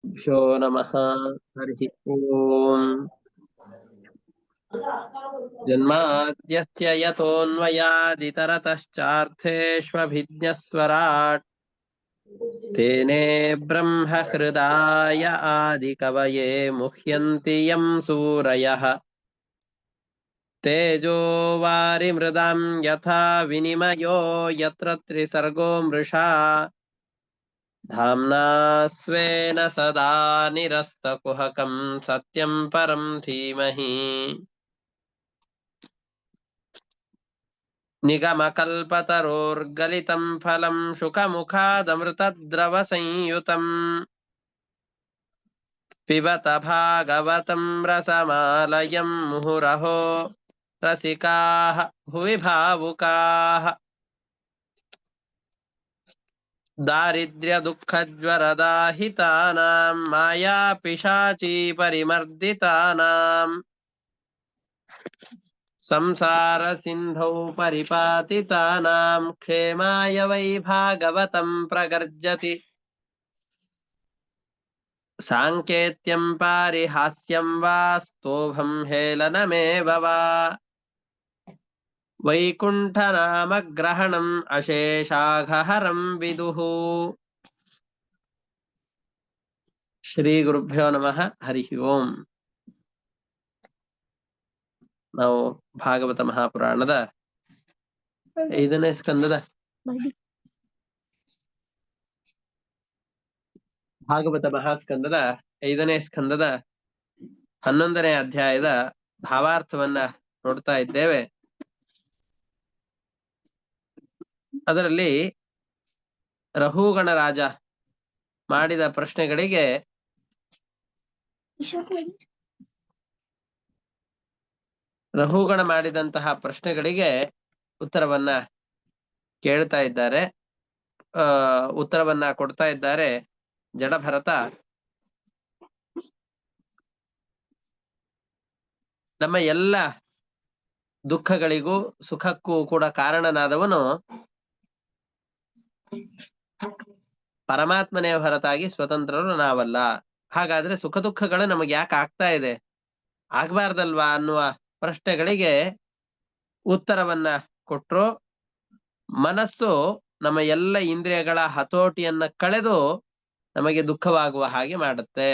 भ्यो नमः। हरिः ओम्। जन्माद्यस्य यतोऽन्वयादितरतश्चार्थेष्वभिज्ञस्वराट् तेने ब्रह्महृदाय आदिकवये मुह्यन्ति यं सूरयः तेजो वारिमृदां यथा विनिमयो यत्र त्रिसर्गो मृषा धाम्ना स्वेन सदा निरस्तकुहकं सत्यं परं धीमहि निगमकल्पतरोर्गलितं फलं शुकमुखादमृतद्रवसंयुतम् पिबत भागवतं रसमालयं मुहुरहो रसिकाः भुवि भावुकाः दारिद्र्यदुःखज्वरदाहितानां मायापिशाचीपरिमर्दितानां संसारसिन्धौ परिपातितानां क्षेमाय वै भागवतं प्रगर्जति साङ्केत्यं पारिहास्यं वा स्तोभं हेलनमेव वा वैकुण्ठनामग्रहणम् अशेषाघहरं विदुः। ಶ್ರೀಗುರುಭ್ಯೋ ನಮಃ. ಹರಿ ಓಂ. ನಾವು ಭಾಗವತ ಮಹಾಪುರಾಣದ 5ನೇ ಸ್ಕಂದದ ಭಾಗವತ ಮಹಾಸ್ಕಂದದ 5ನೇ ಸ್ಕಂದದ 11ನೇ ಅಧ್ಯಾಯದ ಭಾವಾರ್ಥವನ್ನ ನೋಡ್ತಾ ಇದ್ದೇವೆ. ಅದರಲ್ಲಿ ರಹುಗಣ ರಾಜ ಮಾಡಿದ ಪ್ರಶ್ನೆಗಳಿಗೆ ರಹುಗಣ ಮಾಡಿದಂತಹ ಪ್ರಶ್ನೆಗಳಿಗೆ ಉತ್ತರವನ್ನ ಕೇಳ್ತಾ ಇದ್ದಾರೆ. ಉತ್ತರವನ್ನ ಕೊಡ್ತಾ ಇದ್ದಾರೆ ಜಡಭರತ. ನಮ್ಮ ಎಲ್ಲ ದುಃಖಗಳಿಗೂ ಸುಖಕ್ಕೂ ಕೂಡ ಕಾರಣನಾದವನು ಪರಮಾತ್ಮನೇ ಹೊರತಾಗಿ ಸ್ವತಂತ್ರರು ನಾವಲ್ಲ. ಹಾಗಾದ್ರೆ ಸುಖ ದುಃಖಗಳು ನಮಗೆ ಯಾಕೆ ಆಗ್ತಾ ಇದೆ, ಆಗ್ಬಾರ್ದಲ್ವಾ ಅನ್ನುವ ಪ್ರಶ್ನೆಗಳಿಗೆ ಉತ್ತರವನ್ನ ಕೊಟ್ರು. ಮನಸ್ಸು ನಮ್ಮ ಎಲ್ಲ ಇಂದ್ರಿಯಗಳ ಹತೋಟಿಯನ್ನ ಕಳೆದು ನಮಗೆ ದುಃಖವಾಗುವ ಹಾಗೆ ಮಾಡುತ್ತೆ.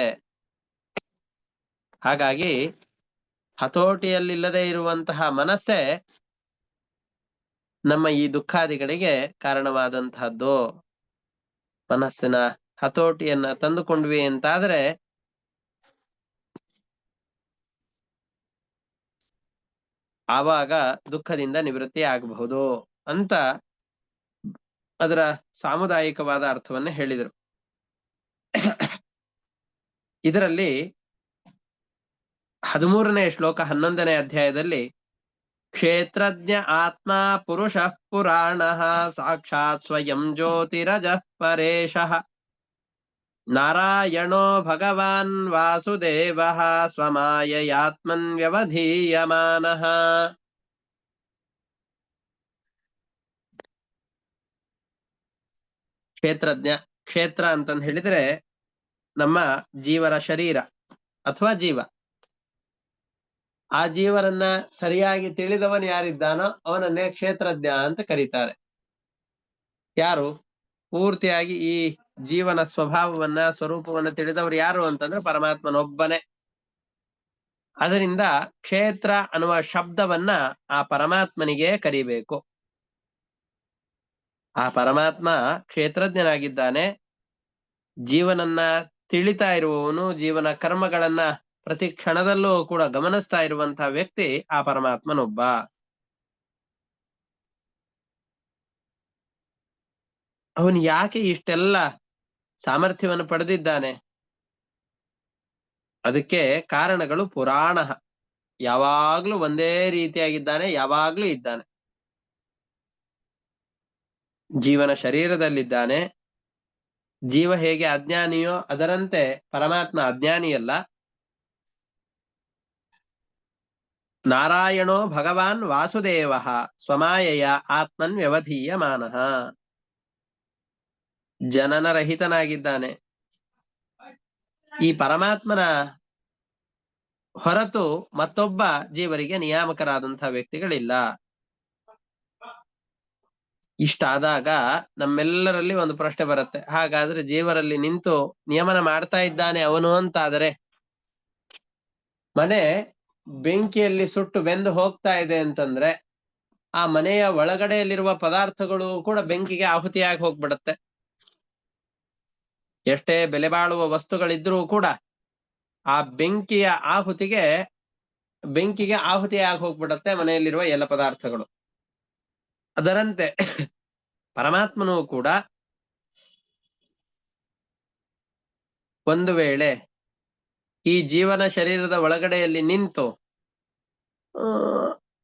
ಹಾಗಾಗಿ ಹತೋಟಿಯಲ್ಲಿಲ್ಲದೆ ಇರುವಂತಹ ಮನಸ್ಸೇ ನಮ್ಮ ಈ ದುಃಖಾದಿಗಳಿಗೆ ಕಾರಣವಾದಂತಹದ್ದು. ಮನಸ್ಸಿನ ಹತೋಟಿಯನ್ನ ತಂದುಕೊಂಡ್ವಿ ಅಂತಾದ್ರೆ ಆವಾಗ ದುಃಖದಿಂದ ನಿವೃತ್ತಿ ಆಗಬಹುದು ಅಂತ ಅದರ ಸಾಮುದಾಯಿಕವಾದ ಅರ್ಥವನ್ನ ಹೇಳಿದರು. ಇದರಲ್ಲಿ 13ನೇ ಶ್ಲೋಕ 11ನೇ ಅಧ್ಯಾಯದಲ್ಲಿ ಕ್ಷೇತ್ರಜ್ಞ ಆತ್ಮ ಪುರುಷಃ ಪುರಾಣಃ ಸಾಕ್ಷಾತ್ ಸ್ವಯಂ ಜ್ಯೋತಿರಜಃ ಪರೇಶಃ ನಾರಾಯಣೋ ಭಗವಾನ್ ವಾಸುದೇವಃ ಸ್ವಮಾಯಯಾತ್ಮನ್ ವ್ಯವಧೀಯಮಾನಃ. ಕ್ಷೇತ್ರಜ್ಞ, ಕ್ಷೇತ್ರ ಅಂತಂದು ಹೇಳಿದ್ರೆ ನಮ್ಮ ಜೀವರ ಶರೀರ ಅಥವಾ ಜೀವ. ಆ ಜೀವರನ್ನ ಸರಿಯಾಗಿ ತಿಳಿದವನು ಯಾರಿದ್ದಾನೋ ಅವನನ್ನೇ ಕ್ಷೇತ್ರಜ್ಞ ಅಂತ ಕರೀತಾರೆ. ಯಾರು ಪೂರ್ತಿಯಾಗಿ ಈ ಜೀವನ ಸ್ವಭಾವವನ್ನ ಸ್ವರೂಪವನ್ನ ತಿಳಿದವರು ಯಾರು ಅಂತಂದ್ರೆ ಪರಮಾತ್ಮನೊಬ್ಬನೇ. ಅದರಿಂದ ಕ್ಷೇತ್ರ ಅನ್ನುವ ಶಬ್ದವನ್ನ ಆ ಪರಮಾತ್ಮನಿಗೆ ಕರಿಬೇಕು. ಆ ಪರಮಾತ್ಮ ಕ್ಷೇತ್ರಜ್ಞನಾಗಿದ್ದಾನೆ. ಜೀವನನ್ನ ತಿಳಿತಾ ಇರುವವನು, ಜೀವನ ಕರ್ಮಗಳನ್ನ ಪ್ರತಿ ಕ್ಷಣದಲ್ಲೂ ಕೂಡ ಗಮನಿಸ್ತಾ ಇರುವಂತಹ ವ್ಯಕ್ತಿ ಆ ಪರಮಾತ್ಮನೊಬ್ಬ. ಅವನು ಯಾಕೆ ಇಷ್ಟೆಲ್ಲ ಸಾಮರ್ಥ್ಯವನ್ನು ಪಡೆದಿದ್ದಾನೆ? ಅದಕ್ಕೆ ಕಾರಣಗಳು ಪುರಾಣ. ಯಾವಾಗ್ಲೂ ಒಂದೇ ರೀತಿಯಾಗಿದ್ದಾನೆ, ಯಾವಾಗ್ಲೂ ಇದ್ದಾನೆ. ಜೀವನ ಶರೀರದಲ್ಲಿದ್ದಾನೆ. ಜೀವ ಹೇಗೆ ಅಜ್ಞಾನಿಯೋ ಅದರಂತೆ ಪರಮಾತ್ಮ ಅಜ್ಞಾನಿಯಲ್ಲ. ನಾರಾಯಣೋ ಭಗವಾನ್ ವಾಸುದೇವ ಸ್ವಮಾಯಯ ಆತ್ಮನ್ ವ್ಯವಧೀಯಮಾನಃ. ಜನನರಹಿತನಾಗಿದ್ದಾನೆ. ಈ ಪರಮಾತ್ಮನ ಹೊರತು ಮತ್ತೊಬ್ಬ ಜೀವರಿಗೆ ನಿಯಾಮಕರಾದಂತಹ ವ್ಯಕ್ತಿಗಳಿಲ್ಲ. ಇಷ್ಟಾದಾಗ ನಮ್ಮೆಲ್ಲರಲ್ಲಿ ಒಂದು ಪ್ರಶ್ನೆ ಬರುತ್ತೆ, ಹಾಗಾದ್ರೆ ಜೀವರಲ್ಲಿ ನಿಂತು ನಿಯಮನ ಮಾಡ್ತಾ ಇದ್ದಾನೆ ಅವನು ಅಂತಾದರೆ, ಮನೆ ಬೆಂಕಿಯಲ್ಲಿ ಸುಟ್ಟು ಬೆಂದು ಹೋಗ್ತಾ ಇದೆ ಅಂತಂದ್ರೆ ಆ ಮನೆಯ ಒಳಗಡೆಯಲ್ಲಿರುವ ಪದಾರ್ಥಗಳು ಕೂಡ ಬೆಂಕಿಗೆ ಆಹುತಿಯಾಗಿ ಹೋಗ್ಬಿಡತ್ತೆ. ಎಷ್ಟೇ ಬೆಲೆ ಬಾಳುವ ವಸ್ತುಗಳಿದ್ರೂ ಕೂಡ ಆ ಬೆಂಕಿಗೆ ಆಹುತಿಯಾಗಿ ಹೋಗ್ಬಿಡತ್ತೆ ಮನೆಯಲ್ಲಿರುವ ಎಲ್ಲ ಪದಾರ್ಥಗಳು. ಅದರಂತೆ ಪರಮಾತ್ಮನೂ ಕೂಡ ಒಂದು ವೇಳೆ ಈ ಜೀವನ ಶರೀರದ ಒಳಗಡೆಯಲ್ಲಿ ನಿಂತು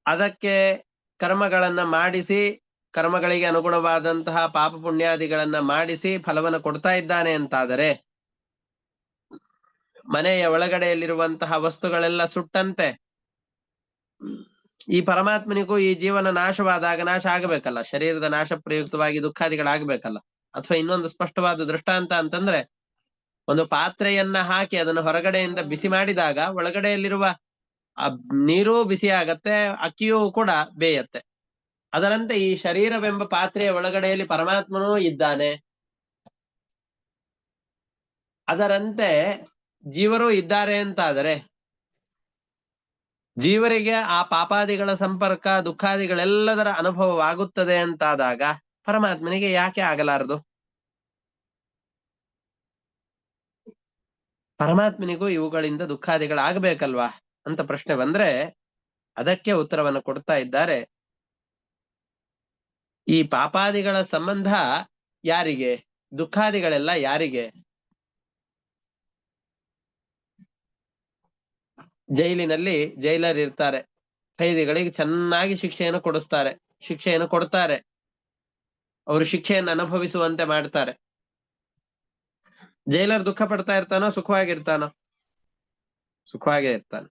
ಅದಕ್ಕೆ ಕರ್ಮಗಳನ್ನ ಮಾಡಿಸಿ, ಕರ್ಮಗಳಿಗೆ ಅನುಗುಣವಾದಂತಹ ಪಾಪ ಪುಣ್ಯಾದಿಗಳನ್ನ ಮಾಡಿಸಿ ಫಲವನ್ನು ಕೊಡ್ತಾ ಇದ್ದಾನೆ ಅಂತಾದರೆ, ಮನೆಯ ಒಳಗಡೆಯಲ್ಲಿರುವಂತಹ ವಸ್ತುಗಳೆಲ್ಲ ಸುಟ್ಟಂತೆ ಈ ಪರಮಾತ್ಮನಿಗೂ ಈ ಜೀವನ ನಾಶವಾದಾಗ ನಾಶ ಆಗಬೇಕಲ್ಲ, ಶರೀರದ ನಾಶ ಪ್ರಯುಕ್ತವಾಗಿ ದುಃಖಾದಿಗಳಾಗಬೇಕಲ್ಲ. ಅಥವಾ ಇನ್ನೊಂದು ಸ್ಪಷ್ಟವಾದ ದೃಷ್ಟಾಂತ ಅಂತಂದ್ರೆ, ಒಂದು ಪಾತ್ರೆಯನ್ನ ಹಾಕಿ ಅದನ್ನು ಹೊರಗಡೆಯಿಂದ ಬಿಸಿ ಮಾಡಿದಾಗ ಒಳಗಡೆಯಲ್ಲಿರುವ ನೀರೂ ಬಿಸಿ ಆಗತ್ತೆ, ಅಕ್ಕಿಯೂ ಕೂಡ ಬೇಯತ್ತೆ. ಅದರಂತೆ ಈ ಶರೀರವೆಂಬ ಪಾತ್ರೆಯ ಒಳಗಡೆಯಲ್ಲಿ ಪರಮಾತ್ಮನೂ ಇದ್ದಾನೆ. ಅದರಂತೆ ಜೀವರು ಇದ್ದಾರೆ ಅಂತಾದರೆ, ಜೀವರಿಗೆ ಆ ಪಾಪಾದಿಗಳ ಸಂಪರ್ಕ ದುಃಖಾದಿಗಳೆಲ್ಲದರ ಅನುಭವವಾಗುತ್ತದೆ ಅಂತಾದಾಗ ಪರಮಾತ್ಮನಿಗೆ ಯಾಕೆ ಆಗಲಾರದು? ಪರಮಾತ್ಮನಿಗೂ ಇವುಗಳಿಂದ ದುಃಖಾದಿಗಳಾಗಬೇಕಲ್ವಾ ಅಂತ ಪ್ರಶ್ನೆ ಬಂದ್ರೆ, ಅದಕ್ಕೆ ಉತ್ತರವನ್ನು ಕೊಡ್ತಾ ಇದ್ದಾರೆ. ಈ ಪಾಪಾದಿಗಳ ಸಂಬಂಧ ಯಾರಿಗೆ? ದುಃಖಾದಿಗಳೆಲ್ಲ ಯಾರಿಗೆ? ಜೈಲಿನಲ್ಲಿ ಜೈಲರ್ ಇರ್ತಾರೆ, ಖೈದಿಗಳಿಗೆ ಚೆನ್ನಾಗಿ ಶಿಕ್ಷೆಯನ್ನು ಕೊಡ್ತಾರೆ, ಅವರು ಶಿಕ್ಷೆಯನ್ನು ಅನುಭವಿಸುವಂತೆ ಮಾಡ್ತಾರೆ. ಜೈಲರ್ ದುಃಖ ಪಡ್ತಾ ಇರ್ತಾನೋ ಸುಖವಾಗಿರ್ತಾನೋ? ಸುಖವಾಗೇ ಇರ್ತಾನೆ.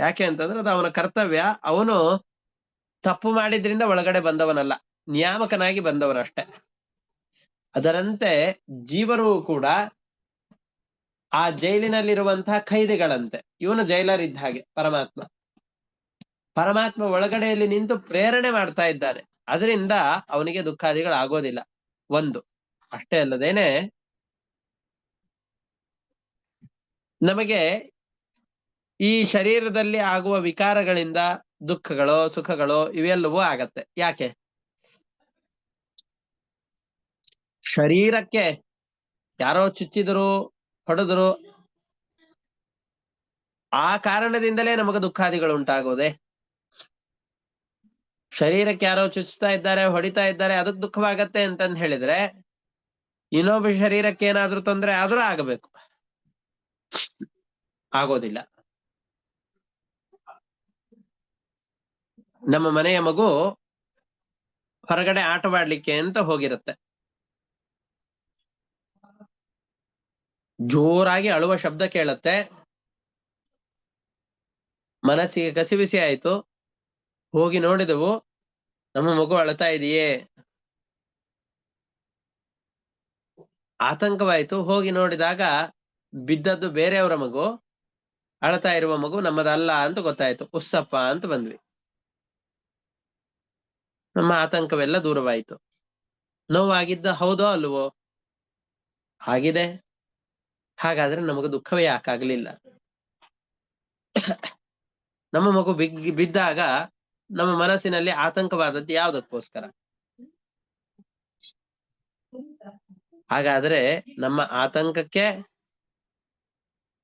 ಯಾಕೆ ಅಂತಂದ್ರೆ ಅದು ಅವನ ಕರ್ತವ್ಯ. ಅವನು ತಪ್ಪು ಮಾಡಿದ್ರಿಂದ ಒಳಗಡೆ ಬಂದವನಲ್ಲ, ನಿಯಾಮಕನಾಗಿ ಬಂದವನಷ್ಟೆ. ಅದರಂತೆ ಜೀವರು ಕೂಡ ಆ ಜೈಲಿನಲ್ಲಿರುವಂತಹ ಖೈದಿಗಳಂತೆ. ಇವನು ಜೈಲರ್ ಇದ್ದ ಹಾಗೆ ಪರಮಾತ್ಮ ಒಳಗಡೆಯಲ್ಲಿ ನಿಂತು ಪ್ರೇರಣೆ ಮಾಡ್ತಾ ಇದ್ದಾನೆ. ಅದರಿಂದ ಅವನಿಗೆ ದುಃಖಾದಿಗಳಾಗೋದಿಲ್ಲ. ಒಂದು ಅಷ್ಟೇ ಅಲ್ಲದೇನೆ, ನಮಗೆ ಈ ಶರೀರದಲ್ಲಿ ಆಗುವ ವಿಕಾರಗಳಿಂದ ದುಃಖಗಳೋ ಸುಖಗಳೋ ಇವೆಲ್ಲವೂ ಆಗತ್ತೆ. ಯಾಕೆ? ಶರೀರಕ್ಕೆ ಯಾರೋ ಚುಚ್ಚಿದ್ರು, ಹೊಡೆದ್ರು, ಆ ಕಾರಣದಿಂದಲೇ ನಮಗೆ ದುಃಖಾದಿಗಳು ಉಂಟಾಗೋದೆ. ಶರೀರಕ್ಕೆ ಯಾರೋ ಚುಚ್ಚುತ್ತಾ ಇದ್ದಾರೆ, ಹೊಡಿತಾ ಇದ್ದಾರೆ, ಅದಕ್ಕೆ ದುಃಖವಾಗತ್ತೆ ಅಂತಂದು ಹೇಳಿದ್ರೆ ಇನ್ನೊಬ್ಬ ಶರೀರಕ್ಕೆ ಏನಾದ್ರೂ ತೊಂದರೆ ಆದ್ರೂ ಆಗಬೇಕು, ಆಗೋದಿಲ್ಲ. ನಮ್ಮ ಮನೆಯ ಮಗು ಹೊರಗಡೆ ಆಟವಾಡ್ಲಿಕ್ಕೆ ಅಂತ ಹೋಗಿರುತ್ತೆ, ಜೋರಾಗಿ ಅಳುವ ಶಬ್ದ ಕೇಳತ್ತೆ, ಮನಸ್ಸಿಗೆ ಕಸಿವಿಸಿ ಆಯ್ತು. ಹೋಗಿ ನೋಡಿದೆವು, ನಮ್ಮ ಮಗು ಅಳ್ತಾ ಇದೆಯೇ, ಆತಂಕವಾಯ್ತು. ಹೋಗಿ ನೋಡಿದಾಗ ಬಿದ್ದದ್ದು ಬೇರೆಯವರ ಮಗು, ಅಳ್ತಾ ಇರುವ ಮಗು ನಮ್ಮದಲ್ಲ ಅಂತ ಗೊತ್ತಾಯ್ತು. ಉಸ್ಸಪ್ಪ ಅಂತ ಬಂದ್ವಿ. ನಮ್ಮ ಆತಂಕವೆಲ್ಲ ದೂರವಾಯಿತು. ನೋವಾಗಿದ್ದ ಹೌದೋ ಅಲ್ವೋ? ಆಗಿದೆ. ಹಾಗಾದ್ರೆ ನಮಗೆ ದುಃಖವೇ ಯಾಕಾಗ್ಲಿಲ್ಲ? ನಮ್ಮ ಮಗು ಬಿದ್ದಾಗ ನಮ್ಮ ಮನಸ್ಸಿನಲ್ಲಿ ಆತಂಕವಾದದ್ದು ಯಾವುದಕ್ಕೋಸ್ಕರ? ಹಾಗಾದ್ರೆ ನಮ್ಮ ಆತಂಕಕ್ಕೆ,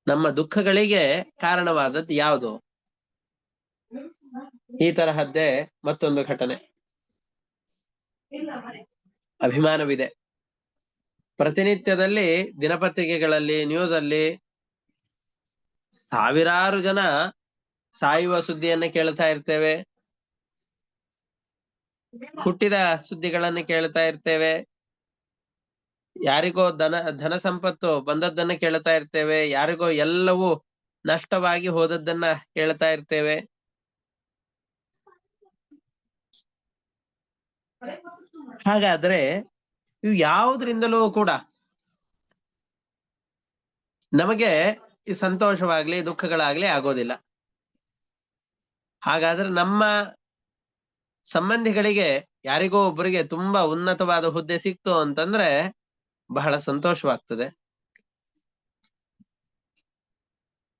ನಮ್ಮ ದುಃಖಗಳಿಗೆ ಕಾರಣವಾದದ್ದು ಯಾವುದು? ಈ ತರಹದ್ದೇ ಮತ್ತೊಂದು ಘಟನೆ. ಅಭಿಮಾನವಿದೆ. ಪ್ರತಿನಿತ್ಯದಲ್ಲಿ ದಿನಪತ್ರಿಕೆಗಳಲ್ಲಿ, ನ್ಯೂಸ್ ಅಲ್ಲಿ ಸಾವಿರಾರು ಜನ ಸಾಯುವ ಸುದ್ದಿಯನ್ನ ಕೇಳ್ತಾ ಇರ್ತೇವೆ, ಹುಟ್ಟಿದ ಸುದ್ದಿಗಳನ್ನ ಕೇಳ್ತಾ ಇರ್ತೇವೆ, ಯಾರಿಗೋ ಧನ ಸಂಪತ್ತು ಬಂದದ್ದನ್ನ ಕೇಳ್ತಾ ಇರ್ತೇವೆ, ಯಾರಿಗೋ ಎಲ್ಲವೂ ನಷ್ಟವಾಗಿ ಹೋದದ್ದನ್ನ ಕೇಳ್ತಾ ಇರ್ತೇವೆ. ಹಾಗಾದ್ರೆ ಇವು ಯಾವುದರಿಂದಲೂ ಕೂಡ ನಮಗೆ ಈ ಸಂತೋಷವಾಗ್ಲಿ ದುಃಖಗಳಾಗ್ಲಿ ಆಗೋದಿಲ್ಲ. ಹಾಗಾದ್ರೆ ನಮ್ಮ ಸಂಬಂಧಿಗಳಿಗೆ ಯಾರಿಗೋ ಒಬ್ಬರಿಗೆ ತುಂಬಾ ಉನ್ನತವಾದ ಹುದ್ದೆ ಸಿಕ್ತು ಅಂತಂದ್ರೆ ಬಹಳ ಸಂತೋಷವಾಗ್ತದೆ.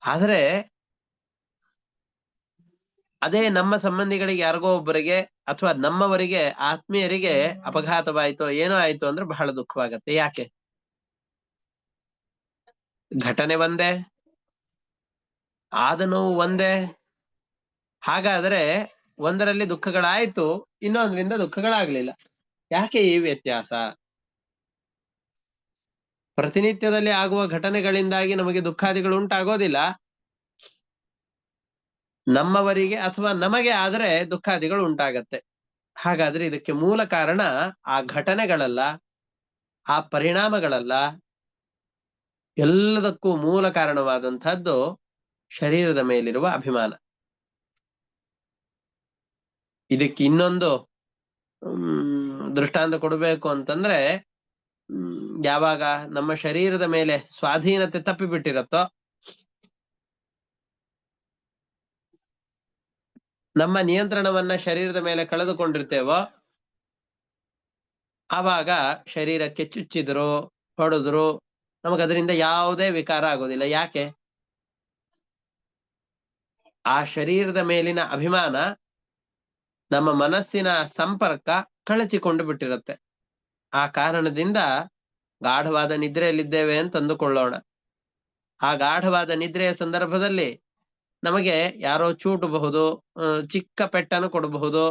ಆದ್ರೆ ಅದೇ ನಮ್ಮ ಸಂಬಂಧಿಗಳಿಗೆ ಯಾರಿಗೋ ಒಬ್ಬರಿಗೆ ಅಥವಾ ನಮ್ಮವರಿಗೆ ಆತ್ಮೀಯರಿಗೆ ಅಪಘಾತವಾಯ್ತು ಏನೋ ಆಯ್ತು ಅಂದ್ರೆ ಬಹಳ ದುಃಖವಾಗತ್ತೆ. ಯಾಕೆ? ಘಟನೆ ಒಂದೇ, ಆದ ನೋವು ಒಂದೇ. ಹಾಗಾದ್ರೆ ಒಂದರಲ್ಲಿ ದುಃಖಗಳಾಯ್ತು, ಇನ್ನೊಂದರಿಂದ ದುಃಖಗಳಾಗ್ಲಿಲ್ಲ. ಯಾಕೆ ಈ ವ್ಯತ್ಯಾಸ? ಪ್ರತಿನಿತ್ಯದಲ್ಲಿ ಆಗುವ ಘಟನೆಗಳಿಂದಾಗಿ ನಮಗೆ ದುಃಖಾದಿಗಳು ಉಂಟಾಗೋದಿಲ್ಲ. ನಮ್ಮವರಿಗೆ ಅಥವಾ ನಮಗೆ ಆದ್ರೆ ದುಃಖಾದಿಗಳು ಉಂಟಾಗತ್ತೆ. ಹಾಗಾದ್ರೆ ಇದಕ್ಕೆ ಮೂಲ ಕಾರಣ ಆ ಘಟನೆಗಳಲ್ಲ, ಆ ಪರಿಣಾಮಗಳಲ್ಲ. ಎಲ್ಲದಕ್ಕೂ ಮೂಲ ಕಾರಣವಾದಂತಹದ್ದು ಶರೀರದ ಮೇಲಿರುವ ಅಭಿಮಾನ. ಇದಕ್ಕೆ ಇನ್ನೊಂದು ದೃಷ್ಟಾಂತ ಕೊಡಬೇಕು ಅಂತಂದ್ರೆ, ಯಾವಾಗ ನಮ್ಮ ಶರೀರದ ಮೇಲೆ ಸ್ವಾಧೀನತೆ ತಪ್ಪಿಬಿಟ್ಟಿರತ್ತೋ, ನಮ್ಮ ನಿಯಂತ್ರಣವನ್ನ ಶರೀರದ ಮೇಲೆ ಕಳೆದುಕೊಂಡಿರ್ತೇವೋ, ಆವಾಗ ಶರೀರಕ್ಕೆ ಚುಚ್ಚಿದ್ರು ಹೊಡೆದ್ರು ನಮಗದರಿಂದ ಯಾವುದೇ ವಿಕಾರ ಆಗೋದಿಲ್ಲ. ಯಾಕೆ? ಆ ಶರೀರದ ಮೇಲಿನ ಅಭಿಮಾನ ನಮ್ಮ ಮನಸ್ಸಿನ ಸಂಪರ್ಕ ಕಳಚಿಕೊಂಡು ಬಿಟ್ಟಿರುತ್ತೆ. ಆ ಕಾರಣದಿಂದ ಗಾಢವಾದ ನಿದ್ರೆಯಲ್ಲಿದ್ದೇವೆ ಅಂತ ಅಂದುಕೊಳ್ಳೋಣ. ಆ ಗಾಢವಾದ ನಿದ್ರೆಯ ಸಂದರ್ಭದಲ್ಲಿ ನಮಗೆ ಯಾರೋ ಚೂಟಬಹುದು, ಚಿಕ್ಕ ಪೆಟ್ಟನ್ನು ಕೊಡಬಹುದು,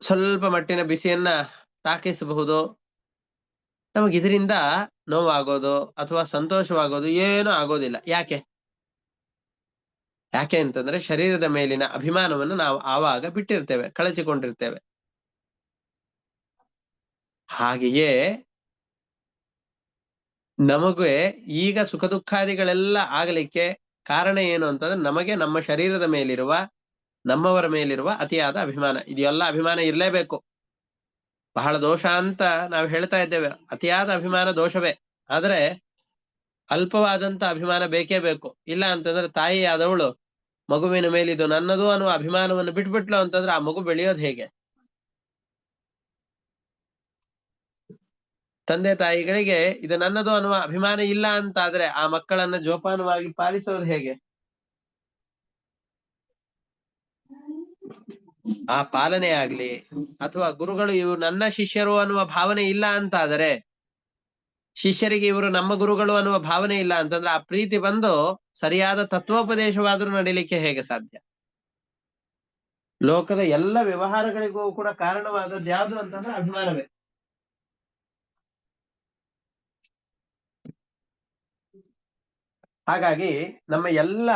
ಸ್ವಲ್ಪ ಮಟ್ಟಿನ ಬಿಸಿಯನ್ನ ತಾಕಿಸಬಹುದು. ನಮಗಿದರಿಂದ ನೋವಾಗೋದು ಅಥವಾ ಸಂತೋಷವಾಗೋದು ಏನೂ ಆಗೋದಿಲ್ಲ. ಯಾಕೆ? ಯಾಕೆ ಅಂತಂದ್ರೆ ಶರೀರದ ಮೇಲಿನ ಅಭಿಮಾನವನ್ನು ನಾವು ಆವಾಗ ಬಿಟ್ಟಿರ್ತೇವೆ, ಕಳಚಿಕೊಂಡಿರ್ತೇವೆ. ಹಾಗೆಯೇ ನಮಗೆ ಈಗ ಸುಖ ದುಃಖಾದಿಗಳೆಲ್ಲ ಆಗಲಿಕ್ಕೆ ಕಾರಣ ಏನು ಅಂತಂದ್ರೆ ನಮಗೆ ನಮ್ಮ ಶರೀರದ ಮೇಲಿರುವ, ನಮ್ಮವರ ಮೇಲಿರುವ ಅತಿಯಾದ ಅಭಿಮಾನ. ಇದೆಲ್ಲ ಅಭಿಮಾನ ಇರಲೇಬೇಕು. ಬಹಳ ದೋಷ ಅಂತ ನಾವು ಹೇಳ್ತಾ ಇದ್ದೇವೆ. ಅತಿಯಾದ ಅಭಿಮಾನ ದೋಷವೇ. ಆದ್ರೆ ಅಲ್ಪವಾದಂತ ಅಭಿಮಾನ ಬೇಕೇ ಬೇಕು. ಇಲ್ಲ ಅಂತಂದ್ರೆ ತಾಯಿಯಾದವಳು ಮಗುವಿನ ಮೇಲಿದು ನನ್ನದು ಅನ್ನುವ ಅಭಿಮಾನವನ್ನು ಬಿಟ್ಬಿಟ್ಲು ಅಂತಂದ್ರೆ ಆ ಮಗು ಬೆಳೆಯೋದು ಹೇಗೆ? ತಂದೆ ತಾಯಿಗಳಿಗೆ ಇದು ನನ್ನದು ಅನ್ನುವ ಅಭಿಮಾನ ಇಲ್ಲ ಅಂತಾದ್ರೆ ಆ ಮಕ್ಕಳನ್ನ ಜೋಪಾನವಾಗಿ ಪಾಲಿಸೋದು ಹೇಗೆ? ಆ ಪಾಲನೆ ಆಗ್ಲಿ ಅಥವಾ ಗುರುಗಳು ಇವು ನನ್ನ ಶಿಷ್ಯರು ಅನ್ನುವ ಭಾವನೆ ಇಲ್ಲ ಅಂತಾದರೆ, ಶಿಷ್ಯರಿಗೆ ಇವರು ನಮ್ಮ ಗುರುಗಳು ಅನ್ನುವ ಭಾವನೆ ಇಲ್ಲ ಅಂತಂದ್ರೆ ಆ ಪ್ರೀತಿ ಬಂದು ಸರಿಯಾದ ತತ್ವೋಪದೇಶವಾದ್ರೂ ನಡೀಲಿಕ್ಕೆ ಹೇಗೆ ಸಾಧ್ಯ? ಲೋಕದ ಎಲ್ಲ ವ್ಯವಹಾರಗಳಿಗೂ ಕೂಡ ಕಾರಣವಾದದ್ದು ಯಾವುದು ಅಂತಂದ್ರೆ ಅಭಿಮಾನವೇ. ಹಾಗಾಗಿ ನಮ್ಮ ಎಲ್ಲ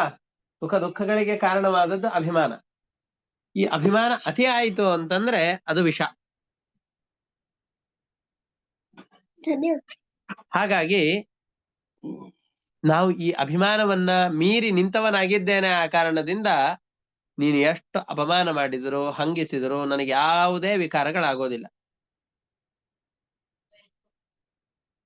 ಸುಖ ದುಃಖಗಳಿಗೆ ಕಾರಣವಾದದ್ದು ಅಭಿಮಾನ. ಈ ಅಭಿಮಾನ ಅತಿ ಆಯಿತು ಅಂತಂದ್ರೆ ಅದು ವಿಷ. ಹಾಗಾಗಿ ನಾವು ಈ ಅಭಿಮಾನವನ್ನ ಮೀರಿ ನಿಂತವನಾಗಿದ್ದೇನೆ. ಆ ಕಾರಣದಿಂದ ನೀನು ಎಷ್ಟು ಅಪಮಾನ ಮಾಡಿದ್ರು, ಹಂಗಿಸಿದ್ರು ನನಗೆ ಯಾವುದೇ ವಿಕಾರಗಳಾಗೋದಿಲ್ಲ.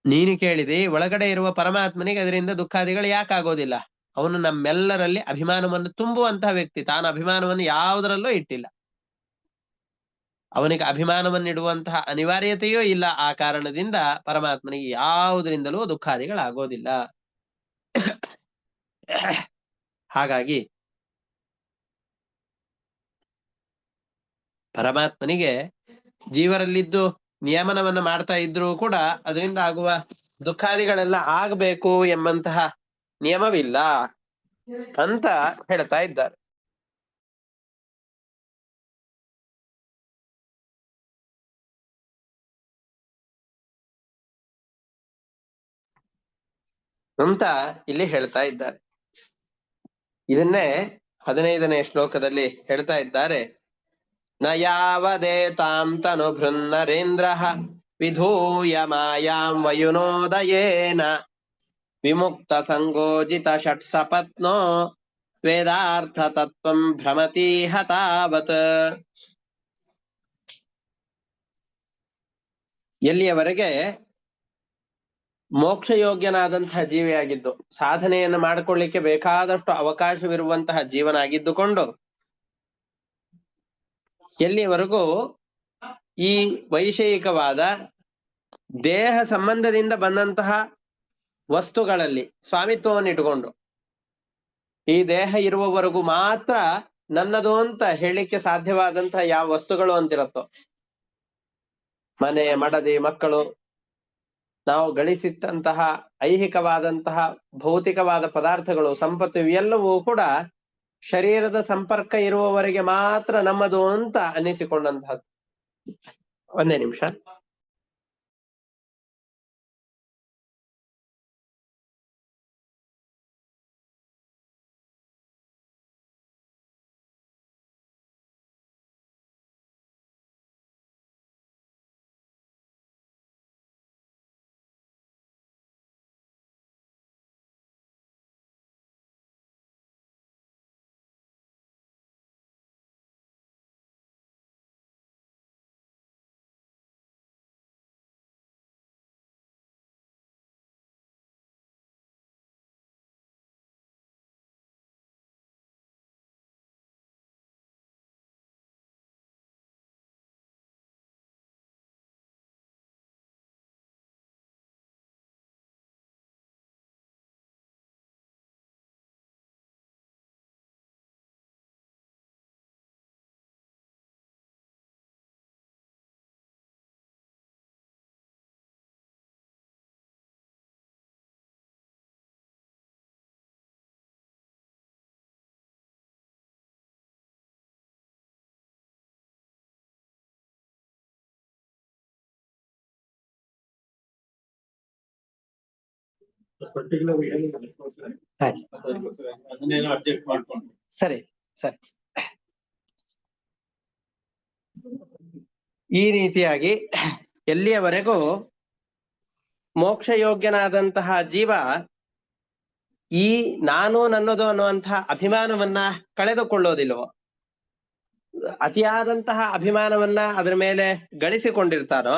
ನೀನು ಕೇಳಿದೆ ಒಳಗಡೆ ಇರುವ ಪರಮಾತ್ಮನಿಗೆ ಅದರಿಂದ ದುಃಖಾದಿಗಳು ಯಾಕಾಗೋದಿಲ್ಲ? ಅವನು ನಮ್ಮೆಲ್ಲರಲ್ಲಿ ಅಭಿಮಾನವನ್ನು ತುಂಬುವಂತಹ ವ್ಯಕ್ತಿ. ತಾನು ಅಭಿಮಾನವನ್ನು ಯಾವುದರಲ್ಲೂ ಇಟ್ಟಿಲ್ಲ. ಅವನಿಗೆ ಅಭಿಮಾನವನ್ನಿಡುವಂತಹ ಅನಿವಾರ್ಯತೆಯೂ ಇಲ್ಲ. ಆ ಕಾರಣದಿಂದ ಪರಮಾತ್ಮನಿಗೆ ಯಾವುದರಿಂದಲೂ ದುಃಖಾದಿಗಳಾಗೋದಿಲ್ಲ. ಹಾಗಾಗಿ ಪರಮಾತ್ಮನಿಗೆ ಜೀವರಲ್ಲಿದ್ದು ನಿಯಮನವನ್ನ ಮಾಡ್ತಾ ಇದ್ರೂ ಕೂಡ ಅದರಿಂದ ಆಗುವ ದುಃಖಾದಿಗಳೆಲ್ಲ ಆಗಬೇಕು ಎಂಬಂತಹ ನಿಯಮವಿಲ್ಲ ಅಂತ ಹೇಳ್ತಾ ಇದ್ದಾರೆ. ಅಂತ ಇಲ್ಲಿ ಹೇಳ್ತಾ ಇದ್ದಾರೆ. ಇದನ್ನೇ 15ನೇ ಶ್ಲೋಕದಲ್ಲಿ ಹೇಳ್ತಾ ಇದ್ದಾರೆ. ನ ಯಾವದೇತಾಂ ತನು ಭೃನ್ನರೇಂದ್ರಃ ವಿಧೂಯ ಮಾಯಾಂ ವಯುನೋದಯೇನ ವಿಮುಕ್ತ ಸಂಗೋಜಿತ ಷಟ್ಸಪತ್ನೋ ವೇದಾರ್ಥ ತತ್ವಂ ಭ್ರಮತೀಹ ತಾವತ್. ಎಲ್ಲಿಯವರೆಗೆ ಮೋಕ್ಷ ಯೋಗ್ಯನಾದಂತಹ ಜೀವಿಯಾಗಿದ್ದು ಸಾಧನೆಯನ್ನು ಮಾಡಿಕೊಳ್ಳಿಕ್ಕೆ ಬೇಕಾದಷ್ಟು ಅವಕಾಶವಿರುವಂತಹ ಜೀವನಾಗಿದ್ದುಕೊಂಡು ಎಲ್ಲಿವರೆಗೂ ಈ ವೈಷಯಿಕವಾದ ದೇಹ ಸಂಬಂಧದಿಂದ ಬಂದಂತಹ ವಸ್ತುಗಳಲ್ಲಿ ಸ್ವಾಮಿತ್ವವನ್ನು ಇಟ್ಟುಕೊಂಡು ಈ ದೇಹ ಇರುವವರೆಗೂ ಮಾತ್ರ ನನ್ನದು ಅಂತ ಹೇಳಿಕ್ಕೆ ಸಾಧ್ಯವಾದಂತಹ ಯಾವ ವಸ್ತುಗಳು ಅಂತಿರತ್ತೋ, ಮನೆ, ಮಡದಿ, ಮಕ್ಕಳು, ನಾವು ಗಳಿಸಿಟ್ಟಂತಹ ಐಹಿಕವಾದಂತಹ ಭೌತಿಕವಾದ ಪದಾರ್ಥಗಳು, ಸಂಪತ್ತು, ಇವೆಲ್ಲವೂ ಕೂಡ ಶರೀರದ ಸಂಪರ್ಕ ಇರುವವರೆಗೆ ಮಾತ್ರ ನಮ್ಮದು ಅಂತ ಅನ್ನಿಸಿಕೊಂಡಂತಹದ್ದು. ಒಂದೇ ನಿಮಿಷ. ಸರಿ ಸರಿ. ಈ ರೀತಿಯಾಗಿ ಎಲ್ಲಿಯವರೆಗೂ ಮೋಕ್ಷ ಯೋಗ್ಯನಾದಂತಹ ಜೀವ ಈ ನಾನು ನನ್ನದು ಅನ್ನುವಂತಹ ಅಭಿಮಾನವನ್ನ ಕಳೆದುಕೊಳ್ಳೋದಿಲ್ವೋ, ಅತಿಯಾದಂತಹ ಅಭಿಮಾನವನ್ನ ಅದರ ಮೇಲೆ ಗಳಿಸಿಕೊಂಡಿರ್ತಾನೋ,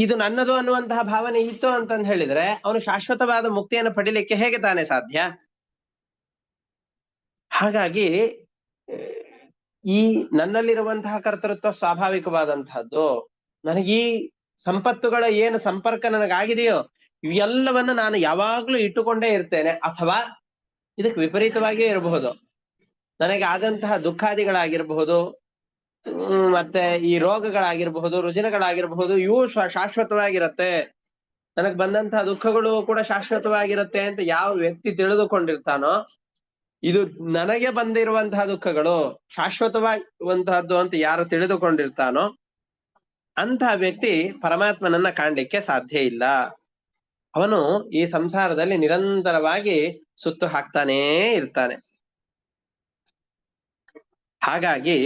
ಇದು ನನ್ನದು ಅನ್ನುವಂತಹ ಭಾವನೆ ಇತ್ತು ಅಂತಂದು ಹೇಳಿದ್ರೆ ಅವನು ಶಾಶ್ವತವಾದ ಮುಕ್ತಿಯನ್ನು ಪಡಿಲಿಕ್ಕೆ ಹೇಗೆ ತಾನೇ ಸಾಧ್ಯ? ಹಾಗಾಗಿ ಈ ನನ್ನಲ್ಲಿರುವಂತಹ ಕರ್ತೃತ್ವ ಸ್ವಾಭಾವಿಕವಾದಂತಹದ್ದು, ನನಗೀ ಸಂಪತ್ತುಗಳ ಏನು ಸಂಪರ್ಕ ನನಗಾಗಿದೆಯೋ ಇವೆಲ್ಲವನ್ನ ನಾನು ಯಾವಾಗ್ಲೂ ಇಟ್ಟುಕೊಂಡೇ ಇರ್ತೇನೆ. ಅಥವಾ ಇದಕ್ಕೆ ವಿಪರೀತವಾಗಿಯೇ ಇರಬಹುದು, ನನಗೆ ಆದಂತಹ ದುಃಖಾದಿಗಳಾಗಿರಬಹುದು, ಮತ್ತೆ ಈ ರೋಗಗಳಾಗಿರಬಹುದು, ರುಜಿನಗಳಾಗಿರಬಹುದು, ಇವು ಶಾಶ್ವತವಾಗಿರತ್ತೆ, ನನಗ್ ಬಂದಂತಹ ದುಃಖಗಳು ಕೂಡ ಶಾಶ್ವತವಾಗಿರುತ್ತೆ ಅಂತ ಯಾವ ವ್ಯಕ್ತಿ ತಿಳಿದುಕೊಂಡಿರ್ತಾನೋ, ಇದು ನನಗೆ ಬಂದಿರುವಂತಹ ದುಃಖಗಳು ಶಾಶ್ವತವಾಗಿರುವಂತಹದ್ದು ಅಂತ ಯಾರು ತಿಳಿದುಕೊಂಡಿರ್ತಾನೋ ಅಂತಹ ವ್ಯಕ್ತಿ ಪರಮಾತ್ಮನನ್ನ ಕಾಣ್ಲಿಕ್ಕೆ ಸಾಧ್ಯ ಇಲ್ಲ. ಅವನು ಈ ಸಂಸಾರದಲ್ಲಿ ನಿರಂತರವಾಗಿ ಸುತ್ತು ಹಾಕ್ತಾನೇ ಇರ್ತಾನೆ. ಹಾಗಾಗಿ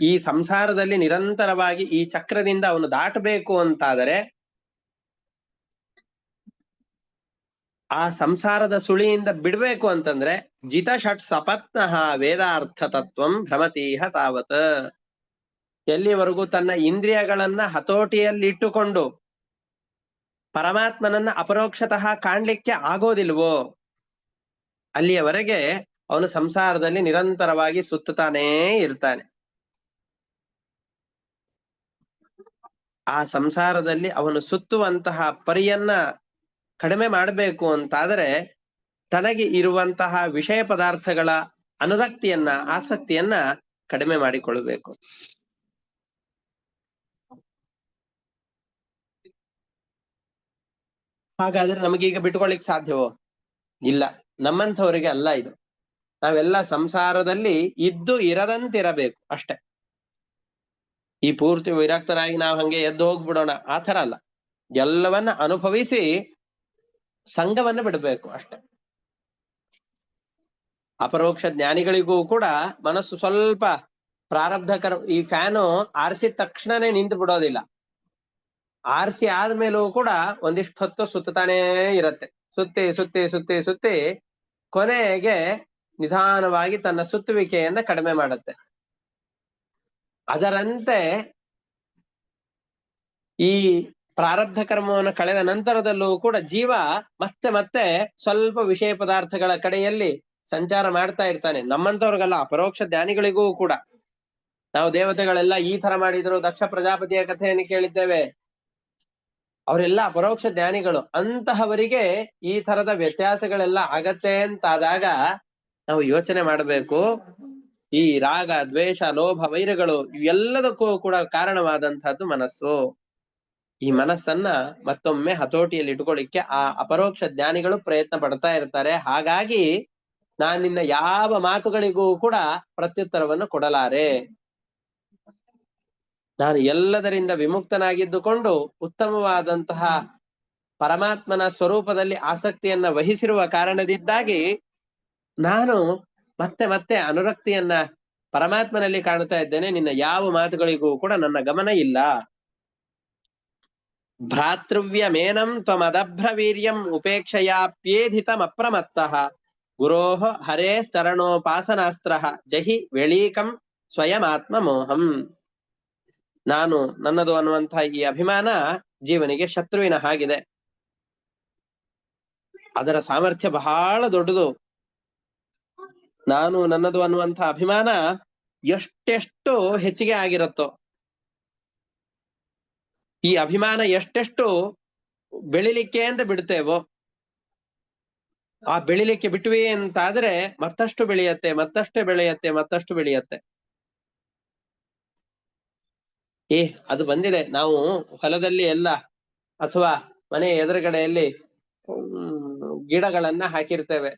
ಈ ಸಂಸಾರದಲ್ಲಿ ನಿರಂತರವಾಗಿ ಈ ಚಕ್ರದಿಂದ ಅವನು ದಾಟಬೇಕು ಅಂತಾದರೆ ಆ ಸಂಸಾರದ ಸುಳಿಯಿಂದ ಬಿಡ್ಬೇಕು ಅಂತಂದ್ರೆ ಜಿತ ಷಟ್ ಸಪತ್ನಃ ವೇದಾರ್ಥ ತತ್ವಂ ಭ್ರಮತೀಹ ತಾವತ್. ಎಲ್ಲಿವರೆಗೂ ತನ್ನ ಇಂದ್ರಿಯಗಳನ್ನ ಹತೋಟಿಯಲ್ಲಿಟ್ಟುಕೊಂಡು ಪರಮಾತ್ಮನನ್ನ ಅಪರೋಕ್ಷತಃ ಕಾಣ್ಲಿಕ್ಕೆ ಆಗೋದಿಲ್ವೋ ಅಲ್ಲಿಯವರೆಗೆ ಅವನು ಸಂಸಾರದಲ್ಲಿ ನಿರಂತರವಾಗಿ ಸುತ್ತುತ್ತಾನೇ ಇರ್ತಾನೆ. ಆ ಸಂಸಾರದಲ್ಲಿ ಅವನು ಸುತ್ತುವಂತಹ ಪರಿಯನ್ನ ಕಡಿಮೆ ಮಾಡಬೇಕು ಅಂತಾದರೆ ತನಗೆ ಇರುವಂತಹ ವಿಷಯ ಪದಾರ್ಥಗಳ ಅನುರಕ್ತಿಯನ್ನ, ಆಸಕ್ತಿಯನ್ನ ಕಡಿಮೆ ಮಾಡಿಕೊಳ್ಳಬೇಕು. ಹಾಗಾದ್ರೆ ನಮಗೀಗ ಬಿಟ್ಕೊಳ್ಳಿಕ್ ಸಾಧ್ಯವೋ? ಇಲ್ಲ. ನಮ್ಮಂಥವರಿಗೆ ಅಲ್ಲ ಇದು. ನಾವೆಲ್ಲ ಸಂಸಾರದಲ್ಲಿ ಇದ್ದು ಇರದಂತಿರಬೇಕು ಅಷ್ಟೆ. ಈ ಪೂರ್ತಿ ವಿರಕ್ತರಾಗಿ ನಾವು ಹಂಗೆ ಎದ್ದು ಹೋಗ್ಬಿಡೋಣ ಆ ಥರ ಅಲ್ಲ. ಎಲ್ಲವನ್ನ ಅನುಭವಿಸಿ ಸಂಘವನ್ನ ಬಿಡಬೇಕು ಅಷ್ಟೆ. ಅಪರೋಕ್ಷ ಜ್ಞಾನಿಗಳಿಗೂ ಕೂಡ ಮನಸ್ಸು ಸ್ವಲ್ಪ ಪ್ರಾರಬ್ಧಕರ. ಈ ಫ್ಯಾನು ಆರಿಸಿದ ತಕ್ಷಣನೇ ನಿಂತು ಬಿಡೋದಿಲ್ಲ. ಆರಿಸಿ ಆದ್ಮೇಲೂ ಕೂಡ ಒಂದಿಷ್ಟು ಹೊತ್ತು ಸುತ್ತಾನೇ ಇರತ್ತೆ. ಸುತ್ತಿ ಸುತ್ತಿ ಸುತ್ತಿ ಸುತ್ತಿ ಕೊನೆಗೆ ನಿಧಾನವಾಗಿ ತನ್ನ ಸುತ್ತುವಿಕೆಯನ್ನ ಕಡಿಮೆ ಮಾಡುತ್ತೆ. ಅದರಂತೆ ಈ ಪ್ರಾರಬ್ಧ ಕರ್ಮವನ್ನು ಕಳೆದ ನಂತರದಲ್ಲೂ ಕೂಡ ಜೀವ ಮತ್ತೆ ಮತ್ತೆ ಸ್ವಲ್ಪ ವಿಷಯ ಪದಾರ್ಥಗಳ ಕಡೆಯಲ್ಲಿ ಸಂಚಾರ ಮಾಡ್ತಾ ಇರ್ತಾನೆ. ನಮ್ಮಂತವ್ರಿಗಲ್ಲ, ಅಪರೋಕ್ಷ ಜ್ಞಾನಿಗಳಿಗೂ ಕೂಡ. ನಾವು ದೇವತೆಗಳೆಲ್ಲ ಈ ತರ ಮಾಡಿದ್ರು, ದಕ್ಷ ಪ್ರಜಾಪತಿಯ ಕಥೆಯನ್ನು ಕೇಳಿದ್ದೇವೆ, ಅವರೆಲ್ಲ ಅಪರೋಕ್ಷ ಜ್ಞಾನಿಗಳು. ಅಂತಹವರಿಗೆ ಈ ತರದ ವ್ಯತ್ಯಾಸಗಳೆಲ್ಲ ಆಗತ್ತೆ ಅಂತಾದಾಗ ನಾವು ಯೋಚನೆ ಮಾಡಬೇಕು, ಈ ರಾಗ ದ್ವೇಷ ಲೋಭ ವೈರಗಳು ಇವೆಲ್ಲದಕ್ಕೂ ಕೂಡ ಕಾರಣವಾದಂತಹದ್ದು ಮನಸ್ಸು. ಈ ಮನಸ್ಸನ್ನ ಮತ್ತೊಮ್ಮೆ ಹತೋಟಿಯಲ್ಲಿ ಇಟ್ಕೊಳ್ಳಿಕ್ಕೆ ಆ ಅಪರೋಕ್ಷ ಜ್ಞಾನಿಗಳು ಪ್ರಯತ್ನ ಪಡ್ತಾ ಇರ್ತಾರೆ. ಹಾಗಾಗಿ ನಾನು ನಿನ್ನ ಯಾವ ಮಾತುಗಳಿಗೂ ಕೂಡ ಪ್ರತ್ಯುತ್ತರವನ್ನು ಕೊಡಲಾರೆ. ನಾನು ಎಲ್ಲದರಿಂದ ವಿಮುಕ್ತನಾಗಿದ್ದುಕೊಂಡು ಉತ್ತಮವಾದಂತಹ ಪರಮಾತ್ಮನ ಸ್ವರೂಪದಲ್ಲಿ ಆಸಕ್ತಿಯನ್ನ ವಹಿಸಿರುವ ಕಾರಣದಿಂದಾಗಿ ನಾನು ಮತ್ತೆ ಮತ್ತೆ ಅನುರಕ್ತಿಯನ್ನ ಪರಮಾತ್ಮನಲ್ಲಿ ಕಾಣ್ತಾ ಇದ್ದೇನೆ. ನಿನ್ನ ಯಾವ ಮಾತುಗಳಿಗೂ ಕೂಡ ನನ್ನ ಗಮನ ಇಲ್ಲ. ಭ್ರಾತೃವ್ಯಮೇನಂ ತ್ವಮದಭ್ರವೀರ್ಯಂ ಉಪೇಕ್ಷಯಾಪ್ಯೇಧಿತಂ ಅಪ್ರಮತ್ತಃ ಗುರೋಃ ಹರೇ ಚರಣೋಪಾಸನಾಸ್ತ್ರ ಜಹಿ ವೆಳೀಕಂ ಸ್ವಯಮಾತ್ಮ ಮೋಹಂ. ನಾನು ನನ್ನದು ಅನ್ನುವಂತಹ ಈ ಅಭಿಮಾನ ಜೀವನಿಗೆ ಶತ್ರುವಿನ ಹಾಗಿದೆ. ಅದರ ಸಾಮರ್ಥ್ಯ ಬಹಳ ದೊಡ್ಡದು. ನಾನು ನನ್ನದು ಅನ್ನುವಂತಹ ಅಭಿಮಾನ ಎಷ್ಟೆಷ್ಟು ಹೆಚ್ಚಿಗೆ ಆಗಿರುತ್ತೋ, ಈ ಅಭಿಮಾನ ಎಷ್ಟೆಷ್ಟು ಬೆಳಿಲಿಕ್ಕೆ ಅಂತ ಬಿಡ್ತೇವೋ, ಆ ಬೆಳಿಲಿಕ್ಕೆ ಬಿಟ್ವಿ ಅಂತಾದ್ರೆ ಮತ್ತಷ್ಟು ಬೆಳೆಯತ್ತೆ, ಮತ್ತಷ್ಟೇ ಬೆಳೆಯತ್ತೆ, ಮತ್ತಷ್ಟು ಬೆಳೆಯತ್ತೆ. ಅದು ಬಂದಿದೆ. ನಾವು ಹೊಲದಲ್ಲಿ ಎಲ್ಲ ಅಥವಾ ಮನೆ ಎದುರುಗಡೆಯಲ್ಲಿ ಗಿಡಗಳನ್ನ ಹಾಕಿರ್ತೇವೆ.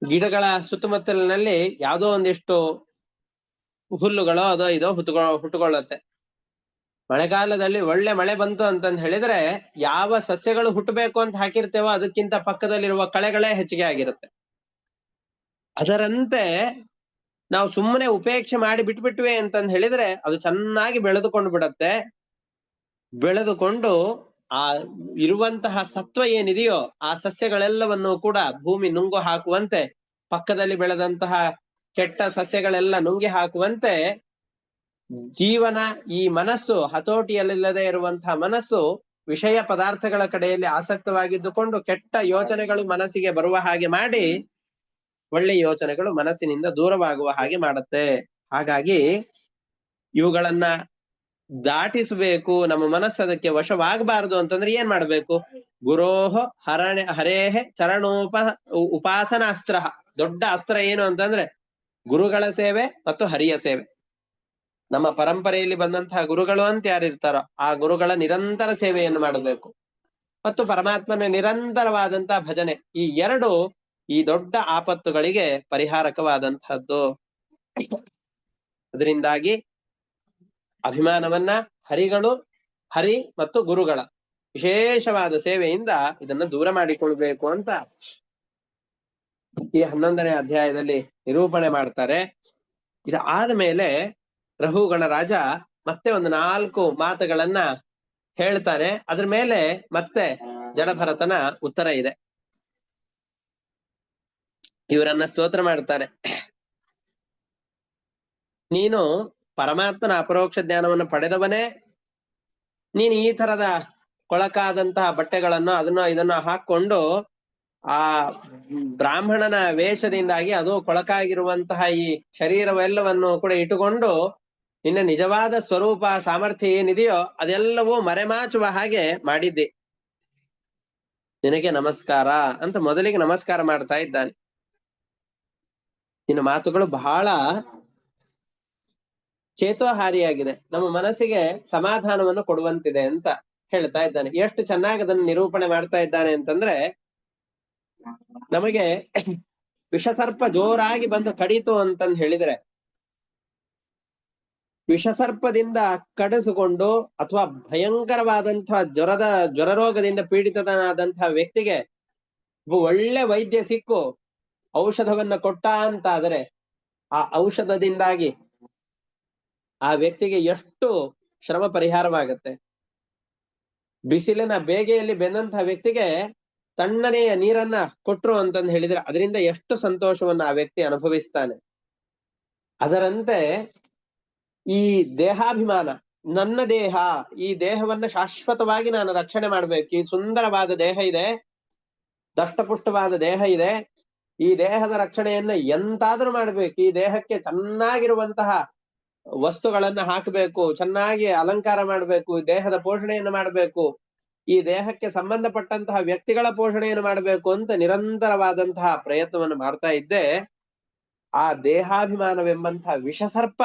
ಗಿಡಗಳ ಸುತ್ತಮುತ್ತಲಿನಲ್ಲಿ ಯಾವುದೋ ಒಂದಿಷ್ಟು ಹುಲ್ಲುಗಳೋ ಅದೋ ಇದೋ ಹುಟ್ಟುಕೊಳ್ಳುತ್ತೆ. ಮಳೆಗಾಲದಲ್ಲಿ ಒಳ್ಳೆ ಮಳೆ ಬಂತು ಅಂತಂದ್ ಹೇಳಿದ್ರೆ ಯಾವ ಸಸ್ಯಗಳು ಹುಟ್ಟಬೇಕು ಅಂತ ಹಾಕಿರ್ತೇವೋ ಅದಕ್ಕಿಂತ ಪಕ್ಕದಲ್ಲಿರುವ ಕಳೆಗಳೇ ಹೆಚ್ಚಿಗೆ ಆಗಿರುತ್ತೆ. ಅದರಂತೆ ನಾವು ಸುಮ್ಮನೆ ಉಪೇಕ್ಷೆ ಮಾಡಿ ಬಿಟ್ಬಿಟ್ವಿ ಅಂತಂದ್ ಹೇಳಿದ್ರೆ ಅದು ಚೆನ್ನಾಗಿ ಬೆಳೆದುಕೊಂಡು ಬಿಡತ್ತೆ. ಬೆಳೆದುಕೊಂಡು ಆ ಇರುವಂತಹ ಸತ್ವ ಏನಿದೆಯೋ ಆ ಸಸ್ಯಗಳೆಲ್ಲವನ್ನು ಕೂಡ ಭೂಮಿ ನುಂಗು ಹಾಕುವಂತೆ, ಪಕ್ಕದಲ್ಲಿ ಬೆಳೆದಂತಹ ಕೆಟ್ಟ ಸಸ್ಯಗಳೆಲ್ಲ ನುಂಗಿ ಹಾಕುವಂತೆ ಜೀವನ, ಈ ಮನಸ್ಸು ಹತೋಟಿಯಲ್ಲಿಲ್ಲದೆ ಇರುವಂತಹ ಮನಸ್ಸು ವಿಷಯ ಪದಾರ್ಥಗಳ ಕಡೆಯಲ್ಲಿ ಆಸಕ್ತವಾಗಿದ್ದುಕೊಂಡು ಕೆಟ್ಟ ಯೋಚನೆಗಳು ಮನಸ್ಸಿಗೆ ಬರುವ ಹಾಗೆ ಮಾಡಿ ಒಳ್ಳೆ ಯೋಚನೆಗಳು ಮನಸ್ಸಿನಿಂದ ದೂರವಾಗುವ ಹಾಗೆ ಮಾಡುತ್ತೆ. ಹಾಗಾಗಿ ಇವುಗಳನ್ನ ದಾಟಿಸಬೇಕು, ನಮ್ಮ ಮನಸ್ಸು ಅದಕ್ಕೆ ವಶವಾಗಬಾರದು ಅಂತಂದ್ರೆ ಏನ್ ಮಾಡ್ಬೇಕು? ಗುರೋಹ ಹರೇಹೆ ಉಪಾಸನಾಸ್ತ್ರ. ದೊಡ್ಡ ಅಸ್ತ್ರ ಏನು ಅಂತಂದ್ರೆ ಗುರುಗಳ ಸೇವೆ ಮತ್ತು ಹರಿಯ ಸೇವೆ. ನಮ್ಮ ಪರಂಪರೆಯಲ್ಲಿ ಬಂದಂತಹ ಗುರುಗಳು ಅಂತ ಯಾರಿರ್ತಾರೋ ಆ ಗುರುಗಳ ನಿರಂತರ ಸೇವೆಯನ್ನು ಮಾಡಬೇಕು ಮತ್ತು ಪರಮಾತ್ಮನ ನಿರಂತರವಾದಂತಹ ಭಜನೆ. ಈ ಎರಡು ಈ ದೊಡ್ಡ ಆಪತ್ತುಗಳಿಗೆ ಪರಿಹಾರಕವಾದಂತಹದ್ದು. ಅದರಿಂದಾಗಿ ಅಭಿಮಾನವನ್ನ ಹರಿ ಮತ್ತು ಗುರುಗಳ ವಿಶೇಷವಾದ ಸೇವೆಯಿಂದ ಇದನ್ನ ದೂರ ಮಾಡಿಕೊಳ್ಬೇಕು ಅಂತ ಈ 11ನೇ ಅಧ್ಯಾಯದಲ್ಲಿ ನಿರೂಪಣೆ ಮಾಡ್ತಾರೆ. ಇದಾದ ಮೇಲೆ ರಘುಗಣರಾಜ ಮತ್ತೆ ಒಂದು 4 ಮಾತುಗಳನ್ನ ಹೇಳ್ತಾನೆ. ಅದ್ರ ಮೇಲೆ ಮತ್ತೆ ಜಡಭರತನ ಉತ್ತರ ಇದೆ. ಇವರನ್ನ ಸ್ತೋತ್ರ ಮಾಡ್ತಾರೆ. ನೀನು ಪರಮಾತ್ಮನ ಅಪರೋಕ್ಷ ಜ್ಞಾನವನ್ನು ಪಡೆದವನೇ, ನೀನು ಈ ತರದ ಕೊಳಕಾದಂತಹ ಬಟ್ಟೆಗಳನ್ನು ಅದನ್ನ ಇದನ್ನ ಹಾಕೊಂಡು ಆ ಬ್ರಾಹ್ಮಣನ ವೇಷದಿಂದಾಗಿ ಅದು ಕೊಳಕಾಗಿರುವಂತಹ ಈ ಶರೀರವೆಲ್ಲವನ್ನು ಕೂಡ ಇಟ್ಟುಕೊಂಡು ನಿನ್ನ ನಿಜವಾದ ಸ್ವರೂಪ ಸಾಮರ್ಥ್ಯ ಏನಿದೆಯೋ ಅದೆಲ್ಲವೂ ಮರೆಮಾಚುವ ಹಾಗೆ ಮಾಡಿದ್ದೆ. ನಿನಗೆ ನಮಸ್ಕಾರ ಅಂತ ಮೊದಲಿಗೆ ನಮಸ್ಕಾರ ಮಾಡ್ತಾ ಇದ್ದಾನೆ. ನಿನ್ನ ಮಾತುಗಳು ಬಹಳ ಚೇತೋಹಾರಿಯಾಗಿದೆ, ನಮ್ಮ ಮನಸ್ಸಿಗೆ ಸಮಾಧಾನವನ್ನು ಕೊಡುವಂತಿದೆ ಅಂತ ಹೇಳ್ತಾ ಇದ್ದಾನೆ. ಎಷ್ಟು ಚೆನ್ನಾಗಿ ಅದನ್ನು ನಿರೂಪಣೆ ಮಾಡ್ತಾ ಇದ್ದಾನೆ ಅಂತಂದ್ರೆ, ನಮಗೆ ವಿಷಸರ್ಪ ಜೋರಾಗಿ ಬಂದು ಕಡಿತು ಅಂತಂದು ಹೇಳಿದ್ರೆ, ವಿಷಸರ್ಪದಿಂದ ಕಡಿಸಿಕೊಂಡು ಅಥವಾ ಭಯಂಕರವಾದಂತಹ ಜ್ವರ ರೋಗದಿಂದ ಪೀಡಿತನಾದಂತಹ ವ್ಯಕ್ತಿಗೆ ಒಳ್ಳೆ ವೈದ್ಯ ಸಿಕ್ಕು ಔಷಧವನ್ನ ಕೊಟ್ಟ ಅಂತಾದರೆ ಆ ಔಷಧದಿಂದಾಗಿ ಆ ವ್ಯಕ್ತಿಗೆ ಎಷ್ಟು ಶ್ರಮ ಪರಿಹಾರವಾಗತ್ತೆ. ಬಿಸಿಲಿನ ಬೇಗೆಯಲ್ಲಿ ಬೆಂದಂತಹ ವ್ಯಕ್ತಿಗೆ ತಣ್ಣನೆಯ ನೀರನ್ನ ಕೊಟ್ರು ಅಂತಂದು ಹೇಳಿದ್ರೆ ಅದರಿಂದ ಎಷ್ಟು ಸಂತೋಷವನ್ನ ಆ ವ್ಯಕ್ತಿ ಅನುಭವಿಸ್ತಾನೆ. ಅದರಂತೆ ಈ ದೇಹಾಭಿಮಾನ, ನನ್ನ ದೇಹ, ಈ ದೇಹವನ್ನ ಶಾಶ್ವತವಾಗಿ ನಾನು ರಕ್ಷಣೆ ಮಾಡ್ಬೇಕು. ಈ ಸುಂದರವಾದ ದೇಹ ಇದೆ, ದಷ್ಟಪುಷ್ಟವಾದ ದೇಹ ಇದೆ, ಈ ದೇಹದ ರಕ್ಷಣೆಯನ್ನ ಎಂತಾದ್ರೂ ಮಾಡ್ಬೇಕು. ಈ ದೇಹಕ್ಕೆ ಚೆನ್ನಾಗಿರುವಂತಹ ವಸ್ತುಗಳನ್ನ ಹಾಕಬೇಕು, ಚೆನ್ನಾಗಿ ಅಲಂಕಾರ ಮಾಡ್ಬೇಕು, ದೇಹದ ಪೋಷಣೆಯನ್ನು ಮಾಡ್ಬೇಕು, ಈ ದೇಹಕ್ಕೆ ಸಂಬಂಧಪಟ್ಟಂತಹ ವ್ಯಕ್ತಿಗಳ ಪೋಷಣೆಯನ್ನು ಮಾಡ್ಬೇಕು ಅಂತ ನಿರಂತರವಾದಂತಹ ಪ್ರಯತ್ನವನ್ನು ಮಾಡ್ತಾ ಇದ್ದೆ. ಆ ದೇಹಾಭಿಮಾನವೆಂಬಂತಹ ವಿಷಸರ್ಪ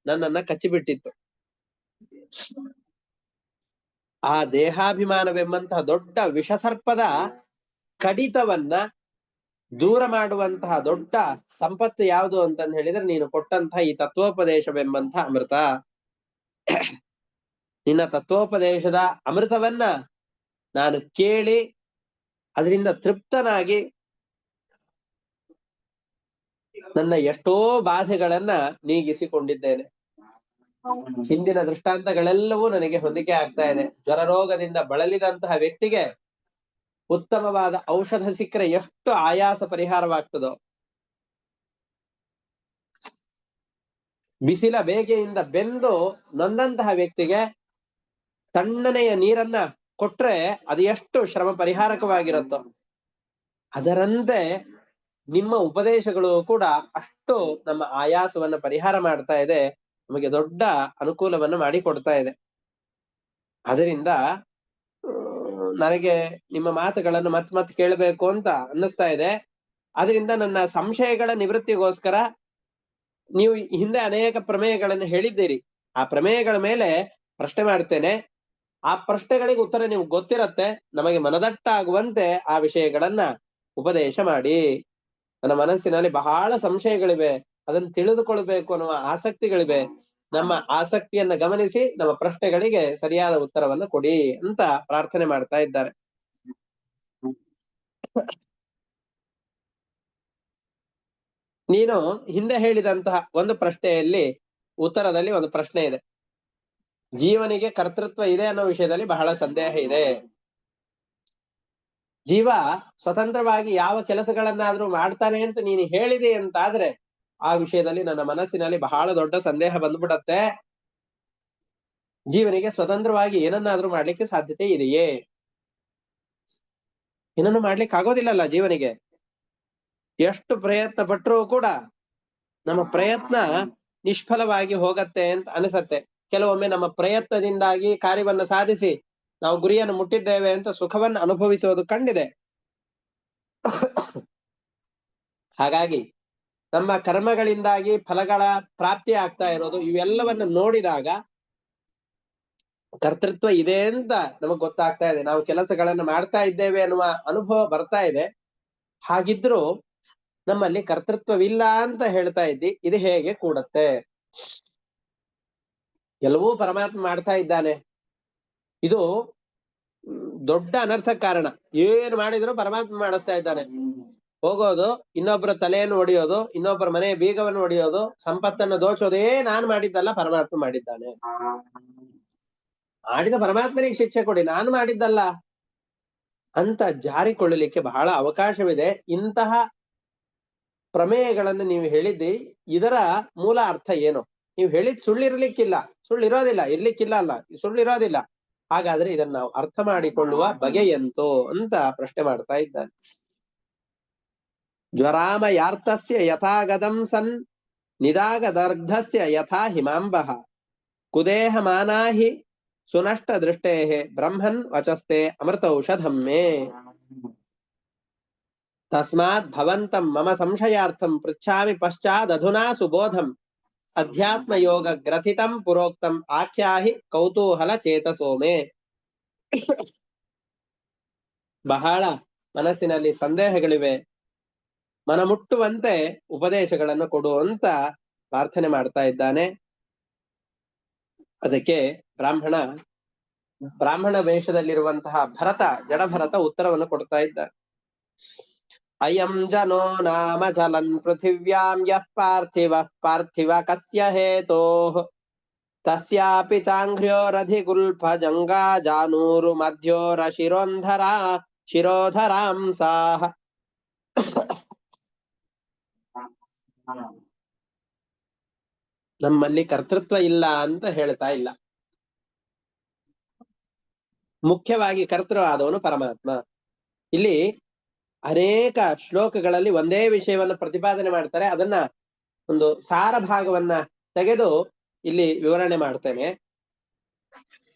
ನನ್ನನ್ನ ಕಚ್ಚಿಬಿಟ್ಟಿತ್ತು. ಆ ದೇಹಾಭಿಮಾನವೆಂಬಂತಹ ದೊಡ್ಡ ವಿಷಸರ್ಪದ ಕಡಿತವನ್ನ ದೂರ ಮಾಡುವಂತಹ ದೊಡ್ಡ ಸಂಪತ್ತು ಯಾವುದು ಅಂತಂದು ಹೇಳಿದ್ರೆ ನೀನು ಕೊಟ್ಟಂತಹ ಈ ತತ್ವೋಪದೇಶವೆಂಬಂತಹ ಅಮೃತ. ನಿನ್ನ ತತ್ವೋಪದೇಶದ ಅಮೃತವನ್ನ ನಾನು ಕೇಳಿ ಅದರಿಂದ ತೃಪ್ತನಾಗಿ ನನ್ನ ಎಷ್ಟೋ ಬಾಧೆಗಳನ್ನ ನೀಗಿಸಿಕೊಂಡಿದ್ದೇನೆ. ಹಿಂದಿನ ದೃಷ್ಟಾಂತಗಳೆಲ್ಲವೂ ನನಗೆ ಹೊಂದಿಕೆ ಆಗ್ತಾ ಇದೆ. ಜ್ವರರೋಗದಿಂದ ಬಳಲಿದಂತಹ ವ್ಯಕ್ತಿಗೆ ಉತ್ತಮವಾದ ಔಷಧ ಸಿಕ್ಕರೆ ಎಷ್ಟು ಆಯಾಸ ಪರಿಹಾರವಾಗ್ತದೋ, ಬಿಸಿಲ ಬೇಗೆಯಿಂದ ಬೆಂದು ನೊಂದಂತಹ ವ್ಯಕ್ತಿಗೆ ತಣ್ಣನೆಯ ನೀರನ್ನ ಕೊಟ್ರೆ ಅದು ಎಷ್ಟು ಶ್ರಮ ಪರಿಹಾರಕವಾಗಿರುತ್ತೋ, ಅದರಂತೆ ನಿಮ್ಮ ಉಪದೇಶಗಳು ಕೂಡ ಅಷ್ಟು ನಮ್ಮ ಆಯಾಸವನ್ನ ಪರಿಹಾರ ಮಾಡ್ತಾ ಇದೆ, ನಮಗೆ ದೊಡ್ಡ ಅನುಕೂಲವನ್ನು ಮಾಡಿಕೊಡ್ತಾ ಇದೆ. ಅದರಿಂದ ನನಗೆ ನಿಮ್ಮ ಮಾತುಗಳನ್ನು ಮತ್ ಕೇಳಬೇಕು ಅಂತ ಅನ್ನಿಸ್ತಾ ಇದೆ. ಅದರಿಂದ ನನ್ನ ಸಂಶಯಗಳ ನಿವೃತ್ತಿಗೋಸ್ಕರ ನೀವು ಹಿಂದೆ ಅನೇಕ ಪ್ರಮೇಯಗಳನ್ನು ಹೇಳಿದ್ದೀರಿ. ಆ ಪ್ರಮೇಯಗಳ ಮೇಲೆ ಪ್ರಶ್ನೆ ಮಾಡ್ತೇನೆ. ಆ ಪ್ರಶ್ನೆಗಳಿಗೆ ಉತ್ತರ ನಿಮ್ಗೆ ಗೊತ್ತಿರತ್ತೆ. ನಮಗೆ ಮನದಟ್ಟಾಗುವಂತೆ ಆ ವಿಷಯಗಳನ್ನ ಉಪದೇಶ ಮಾಡಿ. ನನ್ನ ಮನಸ್ಸಿನಲ್ಲಿ ಬಹಳ ಸಂಶಯಗಳಿವೆ, ಅದನ್ನು ತಿಳಿದುಕೊಳ್ಬೇಕು ಅನ್ನುವ ಆಸಕ್ತಿಗಳಿವೆ. ನಮ್ಮ ಆಸಕ್ತಿಯನ್ನ ಗಮನಿಸಿ ನಮ್ಮ ಪ್ರಶ್ನೆಗಳಿಗೆ ಸರಿಯಾದ ಉತ್ತರವನ್ನು ಕೊಡಿ ಅಂತ ಪ್ರಾರ್ಥನೆ ಮಾಡ್ತಾ ಇದ್ದಾರೆ. ನೀನು ಹಿಂದೆ ಹೇಳಿದಂತಹ ಒಂದು ಪ್ರಶ್ನೆಯಲ್ಲಿ ಉತ್ತರದಲ್ಲಿ ಒಂದು ಪ್ರಶ್ನೆ ಇದೆ. ಜೀವನಿಗೆ ಕರ್ತೃತ್ವ ಇದೆ ಅನ್ನೋ ವಿಷಯದಲ್ಲಿ ಬಹಳ ಸಂದೇಹ ಇದೆ. ಜೀವ ಸ್ವತಂತ್ರವಾಗಿ ಯಾವ ಕೆಲಸಗಳನ್ನಾದ್ರೂ ಮಾಡ್ತಾನೆ ಅಂತ ನೀನು ಹೇಳಿದೆ ಅಂತಾದ್ರೆ ಆ ವಿಷಯದಲ್ಲಿ ನನ್ನ ಮನಸ್ಸಿನಲ್ಲಿ ಬಹಳ ದೊಡ್ಡ ಸಂದೇಹ ಬಂದ್ಬಿಡತ್ತೆ. ಜೀವನಿಗೆ ಸ್ವತಂತ್ರವಾಗಿ ಏನನ್ನಾದ್ರೂ ಮಾಡ್ಲಿಕ್ಕೆ ಸಾಧ್ಯತೆ ಇದೆಯೇ? ಏನನ್ನು ಮಾಡ್ಲಿಕ್ಕೆ ಆಗೋದಿಲ್ಲಲ್ಲ ಜೀವನಿಗೆ. ಎಷ್ಟು ಪ್ರಯತ್ನ ಪಟ್ಟರೂ ಕೂಡ ನಮ್ಮ ಪ್ರಯತ್ನ ನಿಷ್ಫಲವಾಗಿ ಹೋಗತ್ತೆ ಅಂತ ಅನಿಸತ್ತೆ. ಕೆಲವೊಮ್ಮೆ ನಮ್ಮ ಪ್ರಯತ್ನದಿಂದಾಗಿ ಕಾರ್ಯವನ್ನು ಸಾಧಿಸಿ ನಾವು ಗುರಿಯನ್ನು ಮುಟ್ಟಿದ್ದೇವೆ ಅಂತ ಸುಖವನ್ನು ಅನುಭವಿಸೋದು ಕಂಡಿದೆ. ಹಾಗಾಗಿ ನಮ್ಮ ಕರ್ಮಗಳಿಂದಾಗಿ ಫಲಗಳ ಪ್ರಾಪ್ತಿ ಆಗ್ತಾ ಇರೋದು ಇವೆಲ್ಲವನ್ನು ನೋಡಿದಾಗ ಕರ್ತೃತ್ವ ಇದೆ ಅಂತ ನಮಗ್ ಗೊತ್ತಾಗ್ತಾ ಇದೆ. ನಾವು ಕೆಲಸಗಳನ್ನು ಮಾಡ್ತಾ ಇದ್ದೇವೆ ಅನ್ನುವ ಅನುಭವ ಬರ್ತಾ ಇದೆ. ಹಾಗಿದ್ರು ನಮ್ಮಲ್ಲಿ ಕರ್ತೃತ್ವವಿಲ್ಲ ಅಂತ ಹೇಳ್ತಾ ಇದ್ದಿ, ಇದು ಹೇಗೆ ಕೂಡತ್ತೆ? ಎಲ್ಲವೂ ಪರಮಾತ್ಮ ಮಾಡ್ತಾ ಇದ್ದಾನೆ. ಇದು ದೊಡ್ಡ ಅನರ್ಥಕ್ಕೆ ಕಾರಣ. ಏನು ಮಾಡಿದ್ರು ಪರಮಾತ್ಮ ಮಾಡಿಸ್ತಾ ಇದ್ದಾನೆ. ಹೋಗೋದು, ಇನ್ನೊಬ್ಬರ ತಲೆಯನ್ನು ಒಡೆಯೋದು, ಇನ್ನೊಬ್ಬರ ಮನೆ ಬೀಗವನ್ನು ಒಡೆಯೋದು, ಸಂಪತ್ತನ್ನು ದೋಚೋದೇ ನಾನು ಮಾಡಿದ್ದಲ್ಲ, ಪರಮಾತ್ಮ ಮಾಡಿದ್ದಾನೆ. ಮಾಡಿದ ಪರಮಾತ್ಮನಿಗೆ ಶಿಕ್ಷೆ ಕೊಡಿ, ನಾನು ಮಾಡಿದ್ದಲ್ಲ ಅಂತ ಜಾರಿಕೊಳ್ಳಲಿಕ್ಕೆ ಬಹಳ ಅವಕಾಶವಿದೆ. ಇಂತಹ ಪ್ರಮೇಯಗಳನ್ನು ನೀವು ಹೇಳಿದ್ದಿ. ಇದರ ಮೂಲ ಅರ್ಥ ಏನು? ನೀವು ಹೇಳಿದ್ ಸುಳ್ಳಿರ್ಲಿಕ್ಕಿಲ್ಲ, ಸುಳ್ಳಿರೋದಿಲ್ಲ, ಇರ್ಲಿಕ್ಕಿಲ್ಲ ಅಲ್ಲ, ಸುಳ್ಳಿರೋದಿಲ್ಲ. ಹಾಗಾದ್ರೆ ಇದನ್ನ ನಾವು ಅರ್ಥ ಮಾಡಿಕೊಳ್ಳುವ ಬಗೆ ಎಂತೋ ಅಂತ ಪ್ರಶ್ನೆ ಮಾಡ್ತಾ ಇದ್ದಾನೆ. ಜ್ವರಾಮ ಯಾರ್ತಸ್ಯ ಯಥಾಗದಂ ಸನ್ ನಿದಾಗದರ್ಧಸ್ಯ ಯಥಾ ಹಿಮಾಂಬಃ ಕುದೇಹ ಮಾನಾಹಿ ಸುನಷ್ಟ ದೃಷ್ಟೇ ಬ್ರಹ್ಮನ್ ವಚಸ್ತೆ ಅಮೃತೌಷಧಂ ಮೇ ತಸ್ಮಾತ್ ಭವಂತಂ ಮಮ ಸಂಶಯಾರ್ಥಂ ಪೃಚ್ಛಾಮಿ ಪಶ್ಚಾದಧುನಾ ಸುಬೋಧಂ ಅಧ್ಯಾತ್ಮ ಯೋಗ ಗ್ರಥಿತಂ ಪುರೋಕ್ತಂ ಆಖ್ಯಾಹಿ ಕೌತೂಹಲ ಚೇತಸೋಮೆ. ಬಹಳ ಮನಸ್ಸಿನಲ್ಲಿ ಸಂದೇಹಗಳಿವೆ, ಮನಮುಟ್ಟುವಂತೆ ಉಪದೇಶಗಳನ್ನು ಕೊಡು ಅಂತ ಪ್ರಾರ್ಥನೆ ಮಾಡ್ತಾ ಇದ್ದಾನೆ. ಅದಕ್ಕೆ ಬ್ರಾಹ್ಮಣ ವೇಷದಲ್ಲಿರುವಂತಹ ಭರತ, ಜಡಭರತ ಉತ್ತರವನ್ನು ಕೊಡ್ತಾ ಇದ್ದಾನೆ. ಅಯಂ ಜನೋ ನಾಮ ಚಲನ್ ಪೃಥಿವ್ಯಾಂ ಯಃ ಪಾರ್ಥಿವ ಕಸ್ಯ ಹೇತೋಃ ತಸ್ಯಾಪಿ ಚಾಂಘ್ರ್ಯೋರಧಿಗುಲ್ಫ ಜಂಗಾ ಜಾನೂರು ಮಧ್ಯೋರ ಶಿರೋಧರಾಂಸಾಃ. ನಮ್ಮಲ್ಲಿ ಕರ್ತೃತ್ವ ಇಲ್ಲ ಅಂತ ಹೇಳ್ತಾ ಇಲ್ಲ. ಮುಖ್ಯವಾಗಿ ಕರ್ತೃ ಆದವನು ಪರಮಾತ್ಮ. ಇಲ್ಲಿ ಅನೇಕ ಶ್ಲೋಕಗಳಲ್ಲಿ ಒಂದೇ ವಿಷಯವನ್ನು ಪ್ರತಿಪಾದನೆ ಮಾಡ್ತಾರೆ. ಅದನ್ನ ಒಂದು ಸಾರ ಭಾಗವನ್ನ ತೆಗೆದು ಇಲ್ಲಿ ವಿವರಣೆ ಮಾಡ್ತೇನೆ.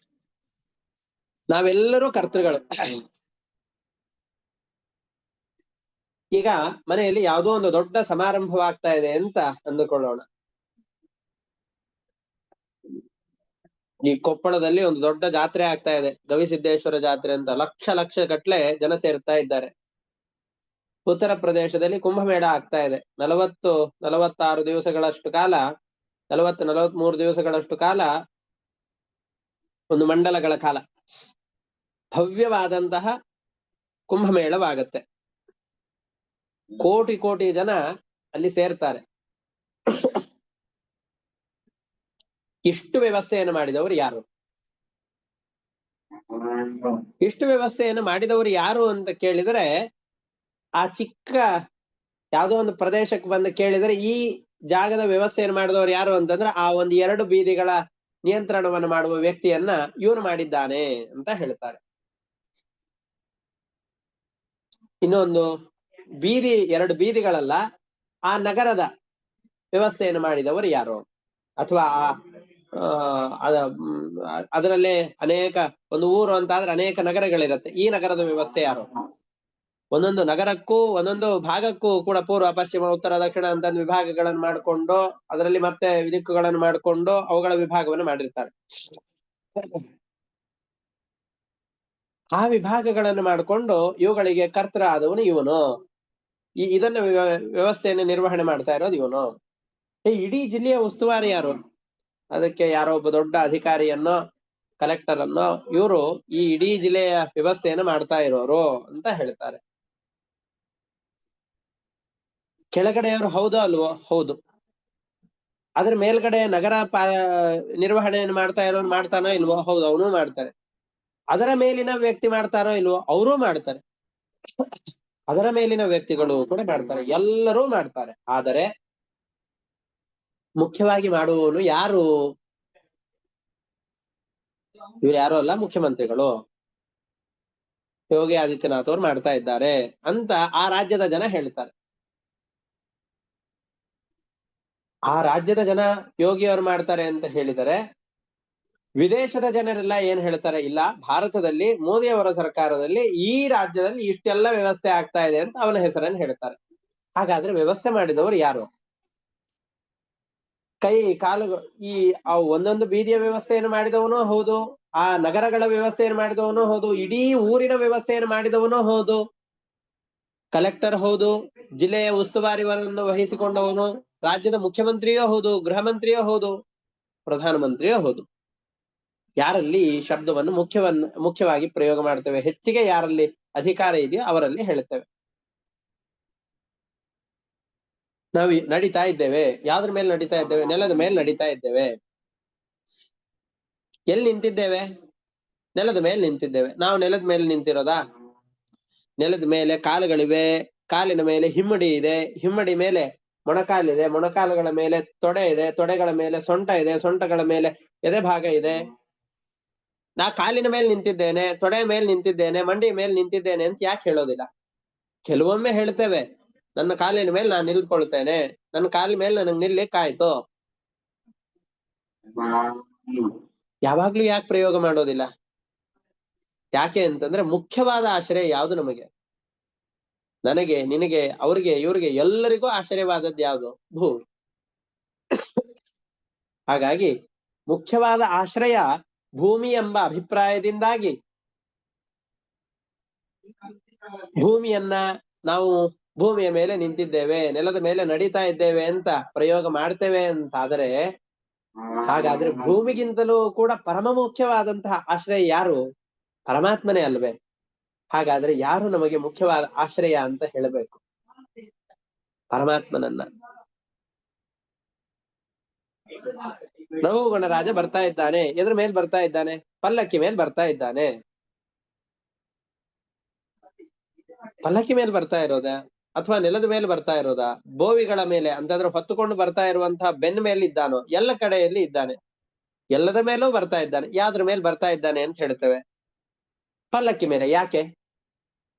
ನಾವೆಲ್ಲರೂ ಕರ್ತೃಗಳು. ಈಗ ಮನೆಯಲ್ಲಿ ಯಾವುದೋ ಒಂದು ದೊಡ್ಡ ಸಮಾರಂಭವಾಗ್ತಾ ಇದೆ ಅಂತ ಅಂದುಕೊಳ್ಳೋಣ. ಈ ಕೊಪ್ಪಳದಲ್ಲಿ ಒಂದು ದೊಡ್ಡ ಜಾತ್ರೆ ಆಗ್ತಾ ಇದೆ, ಗವಿಸಿದ್ದೇಶ್ವರ ಜಾತ್ರೆ ಅಂತ. ಲಕ್ಷ ಲಕ್ಷ ಗಟ್ಲೆ ಜನ ಸೇರ್ತಾ ಇದ್ದಾರೆ. ಉತ್ತರ ಪ್ರದೇಶದಲ್ಲಿ ಕುಂಭಮೇಳ ಆಗ್ತಾ ಇದೆ. 46 ದಿವಸಗಳಷ್ಟು ಕಾಲ, 43 ದಿವಸಗಳಷ್ಟು ಕಾಲ, ಒಂದು ಮಂಡಲಗಳ ಕಾಲ ಭವ್ಯವಾದಂತಹ ಕುಂಭಮೇಳವಾಗತ್ತೆ. ಕೋಟಿ ಕೋಟಿ ಜನ ಅಲ್ಲಿ ಸೇರ್ತಾರೆ. ಇಷ್ಟು ವ್ಯವಸ್ಥೆಯನ್ನು ಮಾಡಿದವರು ಯಾರು? ಇಷ್ಟು ವ್ಯವಸ್ಥೆಯನ್ನು ಮಾಡಿದವರು ಯಾರು ಅಂತ ಕೇಳಿದರೆ, ಆ ಚಿಕ್ಕ ಯಾವುದೋ ಒಂದು ಪ್ರದೇಶಕ್ಕೆ ಬಂದು ಕೇಳಿದರೆ ಈ ಜಾಗದ ವ್ಯವಸ್ಥೆಯನ್ನು ಮಾಡಿದವರು ಯಾರು ಅಂತಂದ್ರೆ, ಆ ಒಂದು 2 ಬೀದಿಗಳ ನಿಯಂತ್ರಣವನ್ನು ಮಾಡುವ ವ್ಯಕ್ತಿಯನ್ನ ಇವನು ಮಾಡಿದ್ದಾನೆ ಅಂತ ಹೇಳ್ತಾರೆ. ಇನ್ನೊಂದು ಬೀದಿ, 2 ಬೀದಿಗಳಲ್ಲ, ಆ ನಗರದ ವ್ಯವಸ್ಥೆಯನ್ನು ಮಾಡಿದವರು ಯಾರು? ಅಥವಾ ಅದರಲ್ಲೇ ಅನೇಕ, ಒಂದು ಊರು ಅಂತ ಆದ್ರೆ ಅನೇಕ ನಗರಗಳಿರುತ್ತೆ. ಈ ನಗರದ ವ್ಯವಸ್ಥೆ ಯಾರು? ಒಂದೊಂದು ನಗರಕ್ಕೂ ಒಂದೊಂದು ಭಾಗಕ್ಕೂ ಕೂಡ ಪೂರ್ವ, ಪಶ್ಚಿಮ, ಉತ್ತರ, ದಕ್ಷಿಣ ಅಂತ ವಿಭಾಗಗಳನ್ನು ಮಾಡಿಕೊಂಡು, ಅದರಲ್ಲಿ ಮತ್ತೆ ದಿಕ್ಕುಗಳನ್ನು ಮಾಡಿಕೊಂಡು ಅವುಗಳ ವಿಭಾಗವನ್ನು ಮಾಡಿರ್ತಾರೆ. ಆ ವಿಭಾಗಗಳನ್ನು ಮಾಡಿಕೊಂಡು ಇವುಗಳಿಗೆ ಕರ್ತೃ ಆದವನು ಇವನು. ಇದನ್ನ ವ್ಯವಸ್ಥೆಯನ್ನು ನಿರ್ವಹಣೆ ಮಾಡ್ತಾ ಇರೋದು ಇವನು. ಇಡೀ ಜಿಲ್ಲೆಯ ಉಸ್ತುವಾರಿ ಯಾರು? ಅದಕ್ಕೆ ಯಾರೋ ಒಬ್ಬ ದೊಡ್ಡ ಅಧಿಕಾರಿಯನ್ನೋ ಕಲೆಕ್ಟರ್ ಅನ್ನೋ ಇವರು ಈ ಇಡೀ ಜಿಲ್ಲೆಯ ವ್ಯವಸ್ಥೆಯನ್ನು ಮಾಡ್ತಾ ಇರೋರು ಅಂತ ಹೇಳ್ತಾರೆ. ಕೆಳಗಡೆಯವರು ಹೌದೋ ಅಲ್ವೋ? ಹೌದು. ಅದ್ರ ಮೇಲ್ಗಡೆ ನಗರ ನಿರ್ವಹಣೆಯನ್ನು ಮಾಡ್ತಾ ಇರೋನು ಮಾಡ್ತಾನೋ ಇಲ್ವೋ? ಹೌದು, ಅವನು ಮಾಡ್ತಾರೆ. ಅದರ ಮೇಲಿನ ವ್ಯಕ್ತಿ ಮಾಡ್ತಾರೋ ಇಲ್ವೋ? ಅವರೂ ಮಾಡ್ತಾರೆ. ಅದರ ಮೇಲಿನ ವ್ಯಕ್ತಿಗಳು ಕೂಡ ಮಾಡ್ತಾರೆ, ಎಲ್ಲರೂ ಮಾಡ್ತಾರೆ. ಆದರೆ ಮುಖ್ಯವಾಗಿ ಮಾಡುವವನು ಯಾರು? ಇವ್ರು ಯಾರು ಅಲ್ಲ, ಮುಖ್ಯಮಂತ್ರಿಗಳು ಯೋಗಿ ಆದಿತ್ಯನಾಥ್ ಅವ್ರು ಮಾಡ್ತಾ ಇದ್ದಾರೆ ಅಂತ ಆ ರಾಜ್ಯದ ಜನ ಹೇಳ್ತಾರೆ. ಆ ರಾಜ್ಯದ ಜನ ಯೋಗಿಯವರು ಮಾಡ್ತಾರೆ ಅಂತ ಹೇಳಿದರೆ, ವಿದೇಶದ ಜನರೆಲ್ಲ ಏನ್ ಹೇಳ್ತಾರೆ? ಇಲ್ಲ, ಭಾರತದಲ್ಲಿ ಮೋದಿ ಅವರ ಸರ್ಕಾರದಲ್ಲಿ ಈ ರಾಜ್ಯದಲ್ಲಿ ಇಷ್ಟೆಲ್ಲ ವ್ಯವಸ್ಥೆ ಆಗ್ತಾ ಇದೆ ಅಂತ ಅವನ ಹೆಸರನ್ನು ಹೇಳ್ತಾರೆ. ಹಾಗಾದ್ರೆ ವ್ಯವಸ್ಥೆ ಮಾಡಿದವರು ಯಾರು? ಕೈ ಕಾಲುಗಳು, ಈ ಒಂದೊಂದು ಬೀದಿಯ ವ್ಯವಸ್ಥೆಯನ್ನು ಮಾಡಿದವನು ಹೌದು, ಆ ನಗರಗಳ ವ್ಯವಸ್ಥೆಯನ್ನು ಮಾಡಿದವನು ಹೌದು, ಇಡೀ ಊರಿನ ವ್ಯವಸ್ಥೆಯನ್ನು ಮಾಡಿದವನು ಹೌದು, ಕಲೆಕ್ಟರ್ ಹೌದು, ಜಿಲ್ಲೆಯ ಉಸ್ತುವಾರಿಯನ್ನು ವಹಿಸಿಕೊಂಡವನು, ರಾಜ್ಯದ ಮುಖ್ಯಮಂತ್ರಿಯೂ ಹೌದು, ಗೃಹ ಮಂತ್ರಿಯೂ ಹೌದು, ಪ್ರಧಾನಮಂತ್ರಿಯೂ ಹೌದು. ಯಾರಲ್ಲಿ ಈ ಶಬ್ದವನ್ನು ಮುಖ್ಯವಾಗಿ ಪ್ರಯೋಗ ಮಾಡ್ತೇವೆ, ಹೆಚ್ಚಿಗೆ ಯಾರಲ್ಲಿ ಅಧಿಕಾರ ಇದೆಯೋ ಅವರಲ್ಲಿ ಹೇಳುತ್ತೇವೆ. ನಾವು ನಡೀತಾ ಇದ್ದೇವೆ, ಯಾವ್ದ್ರ ಮೇಲೆ ನಡೀತಾ ಇದ್ದೇವೆ? ನೆಲದ ಮೇಲೆ ನಡೀತಾ ಇದ್ದೇವೆ. ಎಲ್ಲಿ ನಿಂತಿದ್ದೇವೆ? ನೆಲದ ಮೇಲೆ ನಿಂತಿದ್ದೇವೆ. ನಾವು ನೆಲದ ಮೇಲೆ ನಿಂತಿರೋದಾ? ನೆಲದ ಮೇಲೆ ಕಾಲುಗಳಿವೆ, ಕಾಲಿನ ಮೇಲೆ ಹಿಮ್ಮಡಿ ಇದೆ, ಹಿಮ್ಮಡಿ ಮೇಲೆ ಮೊಣಕಾಲಿದೆ, ಮೊಣಕಾಲುಗಳ ಮೇಲೆ ತೊಡೆ ಇದೆ, ತೊಡೆಗಳ ಮೇಲೆ ಸೊಂಟ ಇದೆ, ಸೊಂಟಗಳ ಮೇಲೆ ಎದೆ ಭಾಗ ಇದೆ. ನಾ ಕಾಲಿನ ಮೇಲೆ ನಿಂತಿದ್ದೇನೆ, ತೊಡೆಯ ಮೇಲೆ ನಿಂತಿದ್ದೇನೆ, ಮಂಡಿ ಮೇಲೆ ನಿಂತಿದ್ದೇನೆ ಅಂತ ಯಾಕೆ ಹೇಳೋದಿಲ್ಲ? ಕೆಲವೊಮ್ಮೆ ಹೇಳ್ತೇವೆ, ನನ್ನ ಕಾಲಿನ ಮೇಲೆ ನಾನು ನಿಲ್ಕೊಳ್ತೇನೆ, ನನ್ನ ಕಾಲಿನ ಮೇಲೆ ನನಗೆ ನಿಲ್ಲಿಕ್ಕಾಯ್ತು. ಯಾವಾಗ್ಲೂ ಯಾಕೆ ಪ್ರಯೋಗ ಮಾಡೋದಿಲ್ಲ? ಯಾಕೆ ಅಂತಂದ್ರೆ ಮುಖ್ಯವಾದ ಆಶ್ರಯ ಯಾವುದು ನಮಗೆ? ನನಗೆ, ನಿನಗೆ, ಅವ್ರಿಗೆ, ಇವ್ರಿಗೆ ಎಲ್ಲರಿಗೂ ಆಶ್ರಯವಾದದ್ದು ಯಾವುದು? ಭೂಮಿ. ಹಾಗಾಗಿ ಮುಖ್ಯವಾದ ಆಶ್ರಯ ಭೂಮಿ ಎಂಬ ಅಭಿಪ್ರಾಯದಿಂದಾಗಿ ಭೂಮಿಯನ್ನ ನಾವು ಭೂಮಿಯ ಮೇಲೆ ನಿಂತಿದ್ದೇವೆ, ನೆಲದ ಮೇಲೆ ನಡೀತಾ ಇದ್ದೇವೆ ಅಂತ ಪ್ರಯೋಗ ಮಾಡ್ತೇವೆ ಅಂತಾದರೆ, ಹಾಗಾದ್ರೆ ಭೂಮಿಗಿಂತಲೂ ಕೂಡ ಪರಮ ಮುಖ್ಯವಾದಂತಹ ಆಶ್ರಯ ಯಾರು? ಪರಮಾತ್ಮನೇ ಅಲ್ವೇ? ಹಾಗಾದ್ರೆ ಯಾರು ನಮಗೆ ಮುಖ್ಯವಾದ ಆಶ್ರಯ ಅಂತ ಹೇಳಬೇಕು? ಪರಮಾತ್ಮನನ್ನ. ರಘುಗಣರಾಜ ಬರ್ತಾ ಇದ್ದಾನೆ. ಎದ್ರ ಮೇಲೆ ಬರ್ತಾ ಇದ್ದಾನೆ? ಪಲ್ಲಕ್ಕಿ ಮೇಲೆ ಬರ್ತಾ ಇದ್ದಾನೆ. ಪಲ್ಲಕ್ಕಿ ಮೇಲೆ ಬರ್ತಾ ಇರೋದ ಅಥವಾ ನೆಲದ ಮೇಲೆ ಬರ್ತಾ ಇರೋದ? ಬೋವಿಗಳ ಮೇಲೆ ಅಂತಂದ್ರೆ ಹೊತ್ತುಕೊಂಡು ಬರ್ತಾ ಇರುವಂತಹ ಬೆನ್ನ ಮೇಲೆ ಇದ್ದಾನೋ? ಎಲ್ಲ ಕಡೆಯಲ್ಲಿ ಇದ್ದಾನೆ, ಎಲ್ಲದ ಮೇಲೂ ಬರ್ತಾ ಇದ್ದಾನೆ. ಯಾವ್ದ್ರ ಮೇಲೆ ಬರ್ತಾ ಇದ್ದಾನೆ ಅಂತ ಹೇಳ್ತೇವೆ? ಪಲ್ಲಕ್ಕಿ ಮೇಲೆ. ಯಾಕೆ?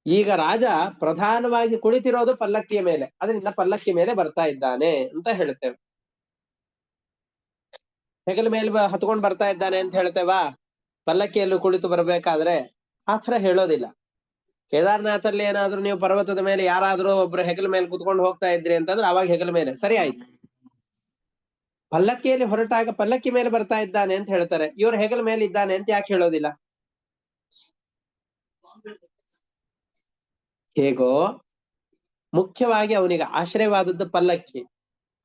ಈಗ ರಾಜ ಪ್ರಧಾನವಾಗಿ ಕುಳಿತಿರೋದು ಪಲ್ಲಕ್ಕಿಯ ಮೇಲೆ, ಅದರಿಂದ ಪಲ್ಲಕ್ಕಿ ಮೇಲೆ ಬರ್ತಾ ಇದ್ದಾನೆ ಅಂತ ಹೇಳ್ತೇವೆ. ಹೆಗಲ ಮೇಲೆ ಹತ್ಕೊಂಡ್ ಬರ್ತಾ ಇದ್ದಾನೆ ಅಂತ ಹೇಳ್ತೇವಾ ಪಲ್ಲಕ್ಕಿಯಲ್ಲೂ ಕುಳಿತು ಬರ್ಬೇಕಾದ್ರೆ? ಆ ತರ ಹೇಳೋದಿಲ್ಲ. ಕೇದಾರ್ನಾಥಲ್ಲಿ ಏನಾದ್ರೂ ನೀವು ಪರ್ವತದ ಮೇಲೆ ಯಾರಾದ್ರೂ ಒಬ್ರು ಹೆಗಲ ಮೇಲೆ ಕುತ್ಕೊಂಡು ಹೋಗ್ತಾ ಇದ್ರಿ ಅಂತಂದ್ರೆ ಅವಾಗ ಹೆಗಲ ಮೇಲೆ ಸರಿ ಆಯ್ತು. ಪಲ್ಲಕ್ಕಿಯಲ್ಲಿ ಹೊರಟಾಗ ಪಲ್ಲಕ್ಕಿ ಮೇಲೆ ಬರ್ತಾ ಇದ್ದಾನೆ ಅಂತ ಹೇಳ್ತಾರೆ, ಇವ್ರ ಹೆಗಲ ಮೇಲೆ ಇದ್ದಾನೆ ಅಂತ ಯಾಕೆ ಹೇಳೋದಿಲ್ಲ? ಹೇಗೋ ಮುಖ್ಯವಾಗಿ ಅವನಿಗೆ ಆಶ್ರಯವಾದದ್ದು ಪಲ್ಲಕ್ಕಿ,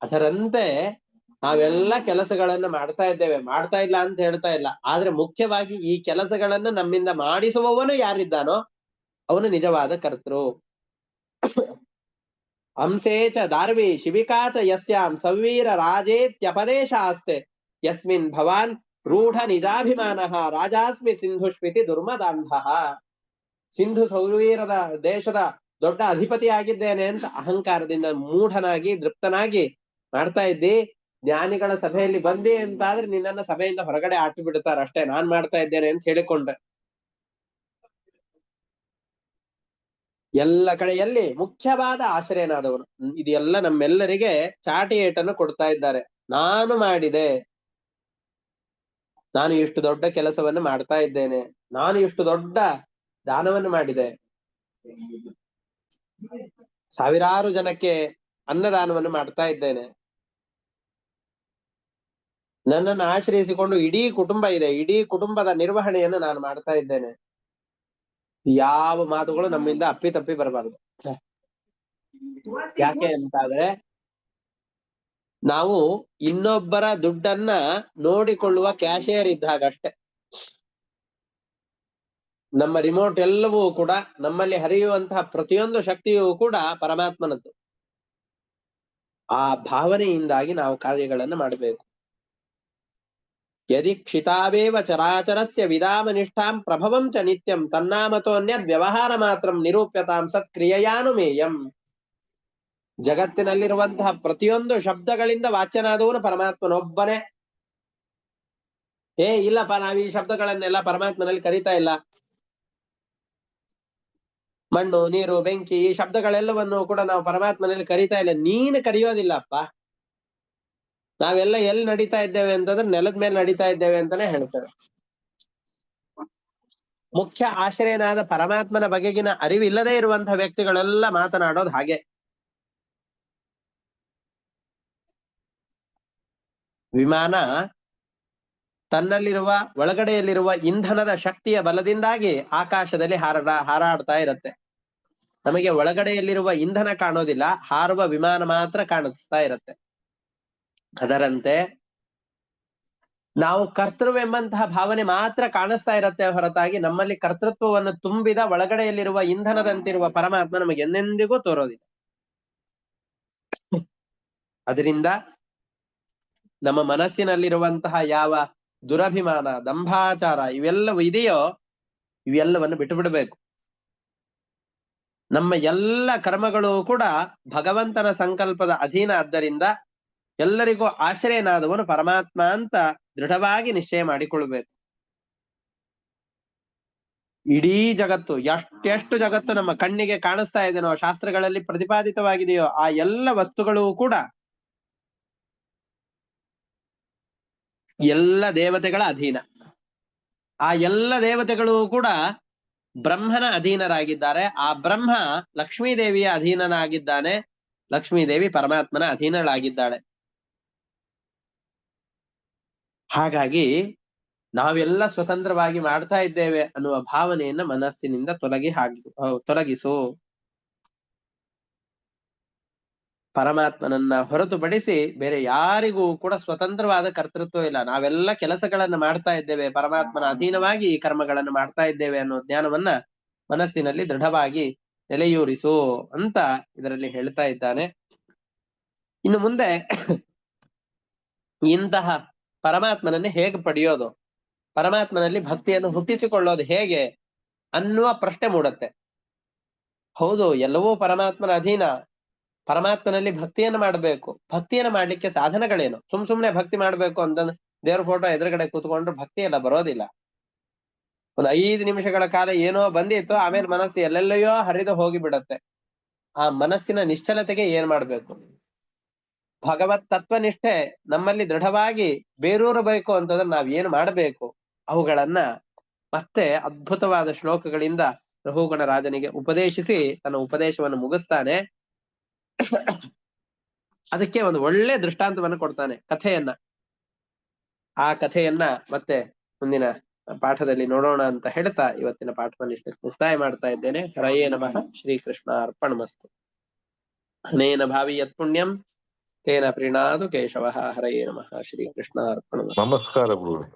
ಅದರಂತೆ ನಾವೆಲ್ಲ ಕೆಲಸಗಳನ್ನ ಮಾಡ್ತಾ ಇದ್ದೇವೆ, ಮಾಡ್ತಾ ಇಲ್ಲ ಅಂತ ಹೇಳ್ತಾ ಇಲ್ಲ. ಆದ್ರೆ ಮುಖ್ಯವಾಗಿ ಈ ಕೆಲಸಗಳನ್ನ ನಮ್ಮಿಂದ ಮಾಡಿಸುವವನು ಯಾರಿದ್ದಾನೋ ಅವನು ನಿಜವಾದ ಕರ್ತೃ. ಹಂಸೇಚ ದಾರ್ವಿ ಶಿಬಿಕಾಚ ಯಸ್ಯಾಂ ಸವೀರ ರಾಜೇತ್ಯಪದೇಶ ಆಸ್ತೆ ಯಸ್ಮಿನ್ ಭವಾನ್ ರೂಢ ನಿಜಾಭಿಮಾನಃ ರಾಜಾಸ್ಮಿ ಸಿಂಧುಷ್ಮಿತಿ ದುರ್ಮದಾಂಧಃ. ಸಿಂಧು ಸೌವೀರದ ದೇಶದ ದೊಡ್ಡ ಅಧಿಪತಿ ಆಗಿದ್ದೇನೆ ಅಂತ ಅಹಂಕಾರದಿಂದ ಮೂಢನಾಗಿ ದೃಪ್ತನಾಗಿ ಮಾಡ್ತಾ ಇದ್ದಿ. ಜ್ಞಾನಿಗಳ ಸಭೆಯಲ್ಲಿ ಬಂದಿ ಅಂತಾದ್ರೆ ನಿನ್ನನ್ನ ಸಭೆಯಿಂದ ಹೊರಗಡೆ ಆಟು ಬಿಡ್ತಾರ ಅಷ್ಟೇ, ನಾನ್ ಮಾಡ್ತಾ ಇದ್ದೇನೆ ಅಂತ ಹೇಳಿಕೊಂಡೆ. ಎಲ್ಲ ಕಡೆಯಲ್ಲಿ ಮುಖ್ಯವಾದ ಆಶ್ರಯನಾದವನು. ಇದೆಲ್ಲ ನಮ್ಮೆಲ್ಲರಿಗೆ ಚಾಟಿ ಏಟನ್ನು ಕೊಡ್ತಾ ಇದ್ದಾರೆ. ನಾನು ಮಾಡಿದೆ, ನಾನು ಇಷ್ಟು ದೊಡ್ಡ ಕೆಲಸವನ್ನು ಮಾಡ್ತಾ ಇದ್ದೇನೆ, ನಾನು ಇಷ್ಟು ದೊಡ್ಡ ದಾನವನ್ನು ಮಾಡಿದೆ, ಸಾವಿರಾರು ಜನಕ್ಕೆ ಅನ್ನದಾನವನ್ನು ಮಾಡ್ತಾ ಇದ್ದೇನೆ, ನನ್ನನ್ನು ಆಶ್ರಯಿಸಿಕೊಂಡು ಇಡೀ ಕುಟುಂಬ ಇದೆ, ಇಡೀ ಕುಟುಂಬದ ನಿರ್ವಹಣೆಯನ್ನು ನಾನು ಮಾಡ್ತಾ ಇದ್ದೇನೆ. ಯಾವ ಮಾತುಗಳು ನಮ್ಮಿಂದ ಅಪ್ಪಿತಪ್ಪಿ ಬರಬಾರದು. ಯಾಕೆ ಅಂತಾದ್ರೆ ನಾವು ಇನ್ನೊಬ್ಬರ ದುಡ್ಡನ್ನ ನೋಡಿಕೊಳ್ಳುವ ಕ್ಯಾಶಿಯರ್ ಇದ್ದಾಗ ಅಷ್ಟೇ. ನಮ್ಮ ರಿಮೋಟ್ ಎಲ್ಲವೂ ಕೂಡ, ನಮ್ಮಲ್ಲಿ ಹರಿಯುವಂತಹ ಪ್ರತಿಯೊಂದು ಶಕ್ತಿಯೂ ಕೂಡ ಪರಮಾತ್ಮನದ್ದು. ಆ ಭಾವನೆಯಿಂದಾಗಿ ನಾವು ಕಾರ್ಯಗಳನ್ನು ಮಾಡಬೇಕು. ಯದಿ ಕ್ಷಿತಾವೇವ ಚರಾಚರಸ್ಯ ವಿಧಾಮ ನಿಷ್ಠಾಂ ಪ್ರಭವಂ ಚ ನಿತ್ಯಂ ತನ್ನಾಮತೋನ್ಯದ್ ವ್ಯವಹಾರ ಮಾತ್ರಂ ನಿರೂಪ್ಯತಾಂ ಸತ್ಕ್ರಿಯೆಯಾನುಮೇಯಂ. ಜಗತ್ತಿನಲ್ಲಿರುವಂತಹ ಪ್ರತಿಯೊಂದು ಶಬ್ದಗಳಿಂದ ವಾಚ್ಯನಾದವನು ಪರಮಾತ್ಮನೊಬ್ಬನೇ. ಇಲ್ಲಪ್ಪ, ನಾವ್ ಈ ಶಬ್ದಗಳನ್ನೆಲ್ಲ ಪರಮಾತ್ಮನಲ್ಲಿ ಕರೀತಾ ಇಲ್ಲ. ಮಣ್ಣು, ನೀರು, ಬೆಂಕಿ, ಈ ಶಬ್ದಗಳೆಲ್ಲವನ್ನು ಕೂಡ ನಾವು ಪರಮಾತ್ಮನಲ್ಲಿ ಕರೀತಾ ಇಲ್ಲ. ನೀನು ಕರೆಯೋದಿಲ್ಲಪ್ಪ. ನಾವೆಲ್ಲ ಎಲ್ಲಿ ನಡೀತಾ ಇದ್ದೇವೆ ಅಂತಂದ್ರೆ ನೆಲದ ಮೇಲೆ ನಡೀತಾ ಇದ್ದೇವೆ ಅಂತಾನೆ ಹೇಳ್ತೇವೆ. ಮುಖ್ಯ ಆಶ್ರಯನಾದ ಪರಮಾತ್ಮನ ಬಗೆಗಿನ ಅರಿವಿಲ್ಲದೆ ಇರುವಂತಹ ವ್ಯಕ್ತಿಗಳೆಲ್ಲ ಮಾತನಾಡೋದು ಹಾಗೆ. ವಿಮಾನ ತನ್ನಲ್ಲಿರುವ ಒಳಗಡೆಯಲ್ಲಿರುವ ಇಂಧನದ ಶಕ್ತಿಯ ಬಲದಿಂದಾಗಿ ಆಕಾಶದಲ್ಲಿ ಹಾರಾಡ್ತಾ ಇರುತ್ತೆ. ನಮಗೆ ಒಳಗಡೆಯಲ್ಲಿರುವ ಇಂಧನ ಕಾಣೋದಿಲ್ಲ, ಹಾರುವ ವಿಮಾನ ಮಾತ್ರ ಕಾಣಿಸ್ತಾ ಇರುತ್ತೆ. ಅದರಂತೆ ನಾವು ಕರ್ತೃವೆಂಬಂತಹ ಭಾವನೆ ಮಾತ್ರ ಕಾಣಿಸ್ತಾ ಇರತ್ತೆ ಹೊರತಾಗಿ ನಮ್ಮಲ್ಲಿ ಕರ್ತೃತ್ವವನ್ನು ತುಂಬಿದ ಒಳಗಡೆಯಲ್ಲಿರುವ ಇಂಧನದಂತಿರುವ ಪರಮಾತ್ಮ ನಮಗೆ ಎಂದೆಂದಿಗೂ ತೋರೋದಿಲ್ಲ. ಅದರಿಂದ ನಮ್ಮ ಮನಸ್ಸಿನಲ್ಲಿರುವಂತಹ ಯಾವ ದುರಭಿಮಾನ, ದಂಭಾಚಾರ ಇವೆಲ್ಲವೂ ಇದೆಯೋ ಇವೆಲ್ಲವನ್ನು ಬಿಟ್ಟು ಬಿಡಬೇಕು. ನಮ್ಮ ಎಲ್ಲ ಕರ್ಮಗಳು ಕೂಡ ಭಗವಂತನ ಸಂಕಲ್ಪದ ಅಧೀನ. ಆದ್ದರಿಂದ ಎಲ್ಲರಿಗೂ ಆಶ್ರಯನಾದವನು ಪರಮಾತ್ಮ ಅಂತ ದೃಢವಾಗಿ ನಿಶ್ಚಯ ಮಾಡಿಕೊಳ್ಬೇಕು. ಇಡೀ ಜಗತ್ತು, ಎಷ್ಟೆಷ್ಟು ಜಗತ್ತು ನಮ್ಮ ಕಣ್ಣಿಗೆ ಕಾಣಿಸ್ತಾ ಇದೆನೋ, ಶಾಸ್ತ್ರಗಳಲ್ಲಿ ಪ್ರತಿಪಾದಿತವಾಗಿದೆಯೋ ಆ ಎಲ್ಲ ವಸ್ತುಗಳು ಕೂಡ ಎಲ್ಲ ದೇವತೆಗಳ ಅಧೀನ. ಆ ಎಲ್ಲ ದೇವತೆಗಳು ಕೂಡ ಬ್ರಹ್ಮನ ಅಧೀನರಾಗಿದ್ದಾರೆ. ಆ ಬ್ರಹ್ಮ ಲಕ್ಷ್ಮೀದೇವಿಯ ಅಧೀನನಾಗಿದ್ದಾನೆ, ಲಕ್ಷ್ಮೀದೇವಿ ಪರಮಾತ್ಮನ ಅಧೀನಳಾಗಿದ್ದಾಳೆ. ಹಾಗಾಗಿ ನಾವೆಲ್ಲ ಸ್ವತಂತ್ರವಾಗಿ ಮಾಡ್ತಾ ಇದ್ದೇವೆ ಅನ್ನುವ ಭಾವನೆಯನ್ನ ಮನಸ್ಸಿನಿಂದ ತೊಲಗಿಸು. ಪರಮಾತ್ಮನನ್ನ ಹೊರತುಪಡಿಸಿ ಬೇರೆ ಯಾರಿಗೂ ಕೂಡ ಸ್ವತಂತ್ರವಾದ ಕರ್ತೃತ್ವ ಇಲ್ಲ. ನಾವೆಲ್ಲ ಕೆಲಸಗಳನ್ನ ಮಾಡ್ತಾ ಇದ್ದೇವೆ, ಪರಮಾತ್ಮನ ಅಧೀನವಾಗಿ ಈ ಕರ್ಮಗಳನ್ನು ಮಾಡ್ತಾ ಇದ್ದೇವೆ ಅನ್ನೋ ಜ್ಞಾನವನ್ನ ಮನಸ್ಸಿನಲ್ಲಿ ದೃಢವಾಗಿ ನೆಲೆಯೂರಿಸು ಅಂತ ಇದರಲ್ಲಿ ಹೇಳ್ತಾ ಇದ್ದಾನೆ. ಇನ್ನು ಮುಂದೆ ಇಂತಹ ಪರಮಾತ್ಮನನ್ನೇ ಹೇಗೆ ಪಡೆಯೋದು, ಪರಮಾತ್ಮನಲ್ಲಿ ಭಕ್ತಿಯನ್ನು ಹುಟ್ಟಿಸಿಕೊಳ್ಳೋದು ಹೇಗೆ ಅನ್ನುವ ಪ್ರಶ್ನೆ ಮೂಡುತ್ತೆ. ಹೌದು, ಎಲ್ಲವೂ ಪರಮಾತ್ಮನ ಅಧೀನ, ಪರಮಾತ್ಮನಲ್ಲಿ ಭಕ್ತಿಯನ್ನು ಮಾಡಬೇಕು. ಭಕ್ತಿಯನ್ನು ಮಾಡ್ಲಿಕ್ಕೆ ಸಾಧನಗಳೇನು? ಸುಮ್ನೆ ಭಕ್ತಿ ಮಾಡ್ಬೇಕು ಅಂತಂದ್ರೆ ದೇವ್ರ ಫೋಟೋ ಎದುರುಗಡೆ ಕೂತ್ಕೊಂಡ್ರೆ ಭಕ್ತಿ ಎಲ್ಲ ಬರೋದಿಲ್ಲ. ಒಂದು 5 ನಿಮಿಷಗಳ ಕಾಲ ಏನೋ ಬಂದಿತ್ತು, ಆಮೇಲೆ ಮನಸ್ಸು ಎಲ್ಲೆಲ್ಲಯೋ ಹರಿದು ಹೋಗಿ ಬಿಡತ್ತೆ. ಆ ಮನಸ್ಸಿನ ನಿಶ್ಚಲತೆಗೆ ಏನ್ ಮಾಡ್ಬೇಕು? ಭಗವತ್ ತತ್ವನಿಷ್ಠೆ ನಮ್ಮಲ್ಲಿ ದೃಢವಾಗಿ ಬೇರೂರಬೇಕು ಅಂತಂದ್ರೆ ನಾವ್ ಏನ್ ಮಾಡಬೇಕು? ಅವುಗಳನ್ನ ಮತ್ತೆ ಅದ್ಭುತವಾದ ಶ್ಲೋಕಗಳಿಂದ ರಘುಗಣ ರಾಜನಿಗೆ ಉಪದೇಶಿಸಿ ತನ್ನ ಉಪದೇಶವನ್ನು ಮುಗಿಸ್ತಾನೆ. ಅದಕ್ಕೆ ಒಂದು ಒಳ್ಳೆ ದೃಷ್ಟಾಂತವನ್ನು ಕೊಡ್ತಾನೆ, ಕಥೆಯನ್ನ. ಆ ಕಥೆಯನ್ನ ಮತ್ತೆ ಮುಂದಿನ ಪಾಠದಲ್ಲಿ ನೋಡೋಣ ಅಂತ ಹೇಳ್ತಾ ಇವತ್ತಿನ ಪಾಠವನ್ನು ಇಷ್ಟು ಮುಕ್ತಾಯ ಮಾಡ್ತಾ ಇದ್ದೇನೆ. ಹರಯೇ ನಮಃ. ಶ್ರೀಕೃಷ್ಣ ಅರ್ಪಣಮಸ್ತು. ಅನೇನ ಭಾವಿ ಯತ್ ಪುಣ್ಯಂ ತೇನ ಪ್ರೀಣಾದು ಕೇಶವಃ. ಹರಯೇ ನಮಃ. ಶ್ರೀಕೃಷ್ಣ ಅರ್ಪಣಮಸ್ತು. ನಮಸ್ಕಾರ ಗುರುಗಳೇ.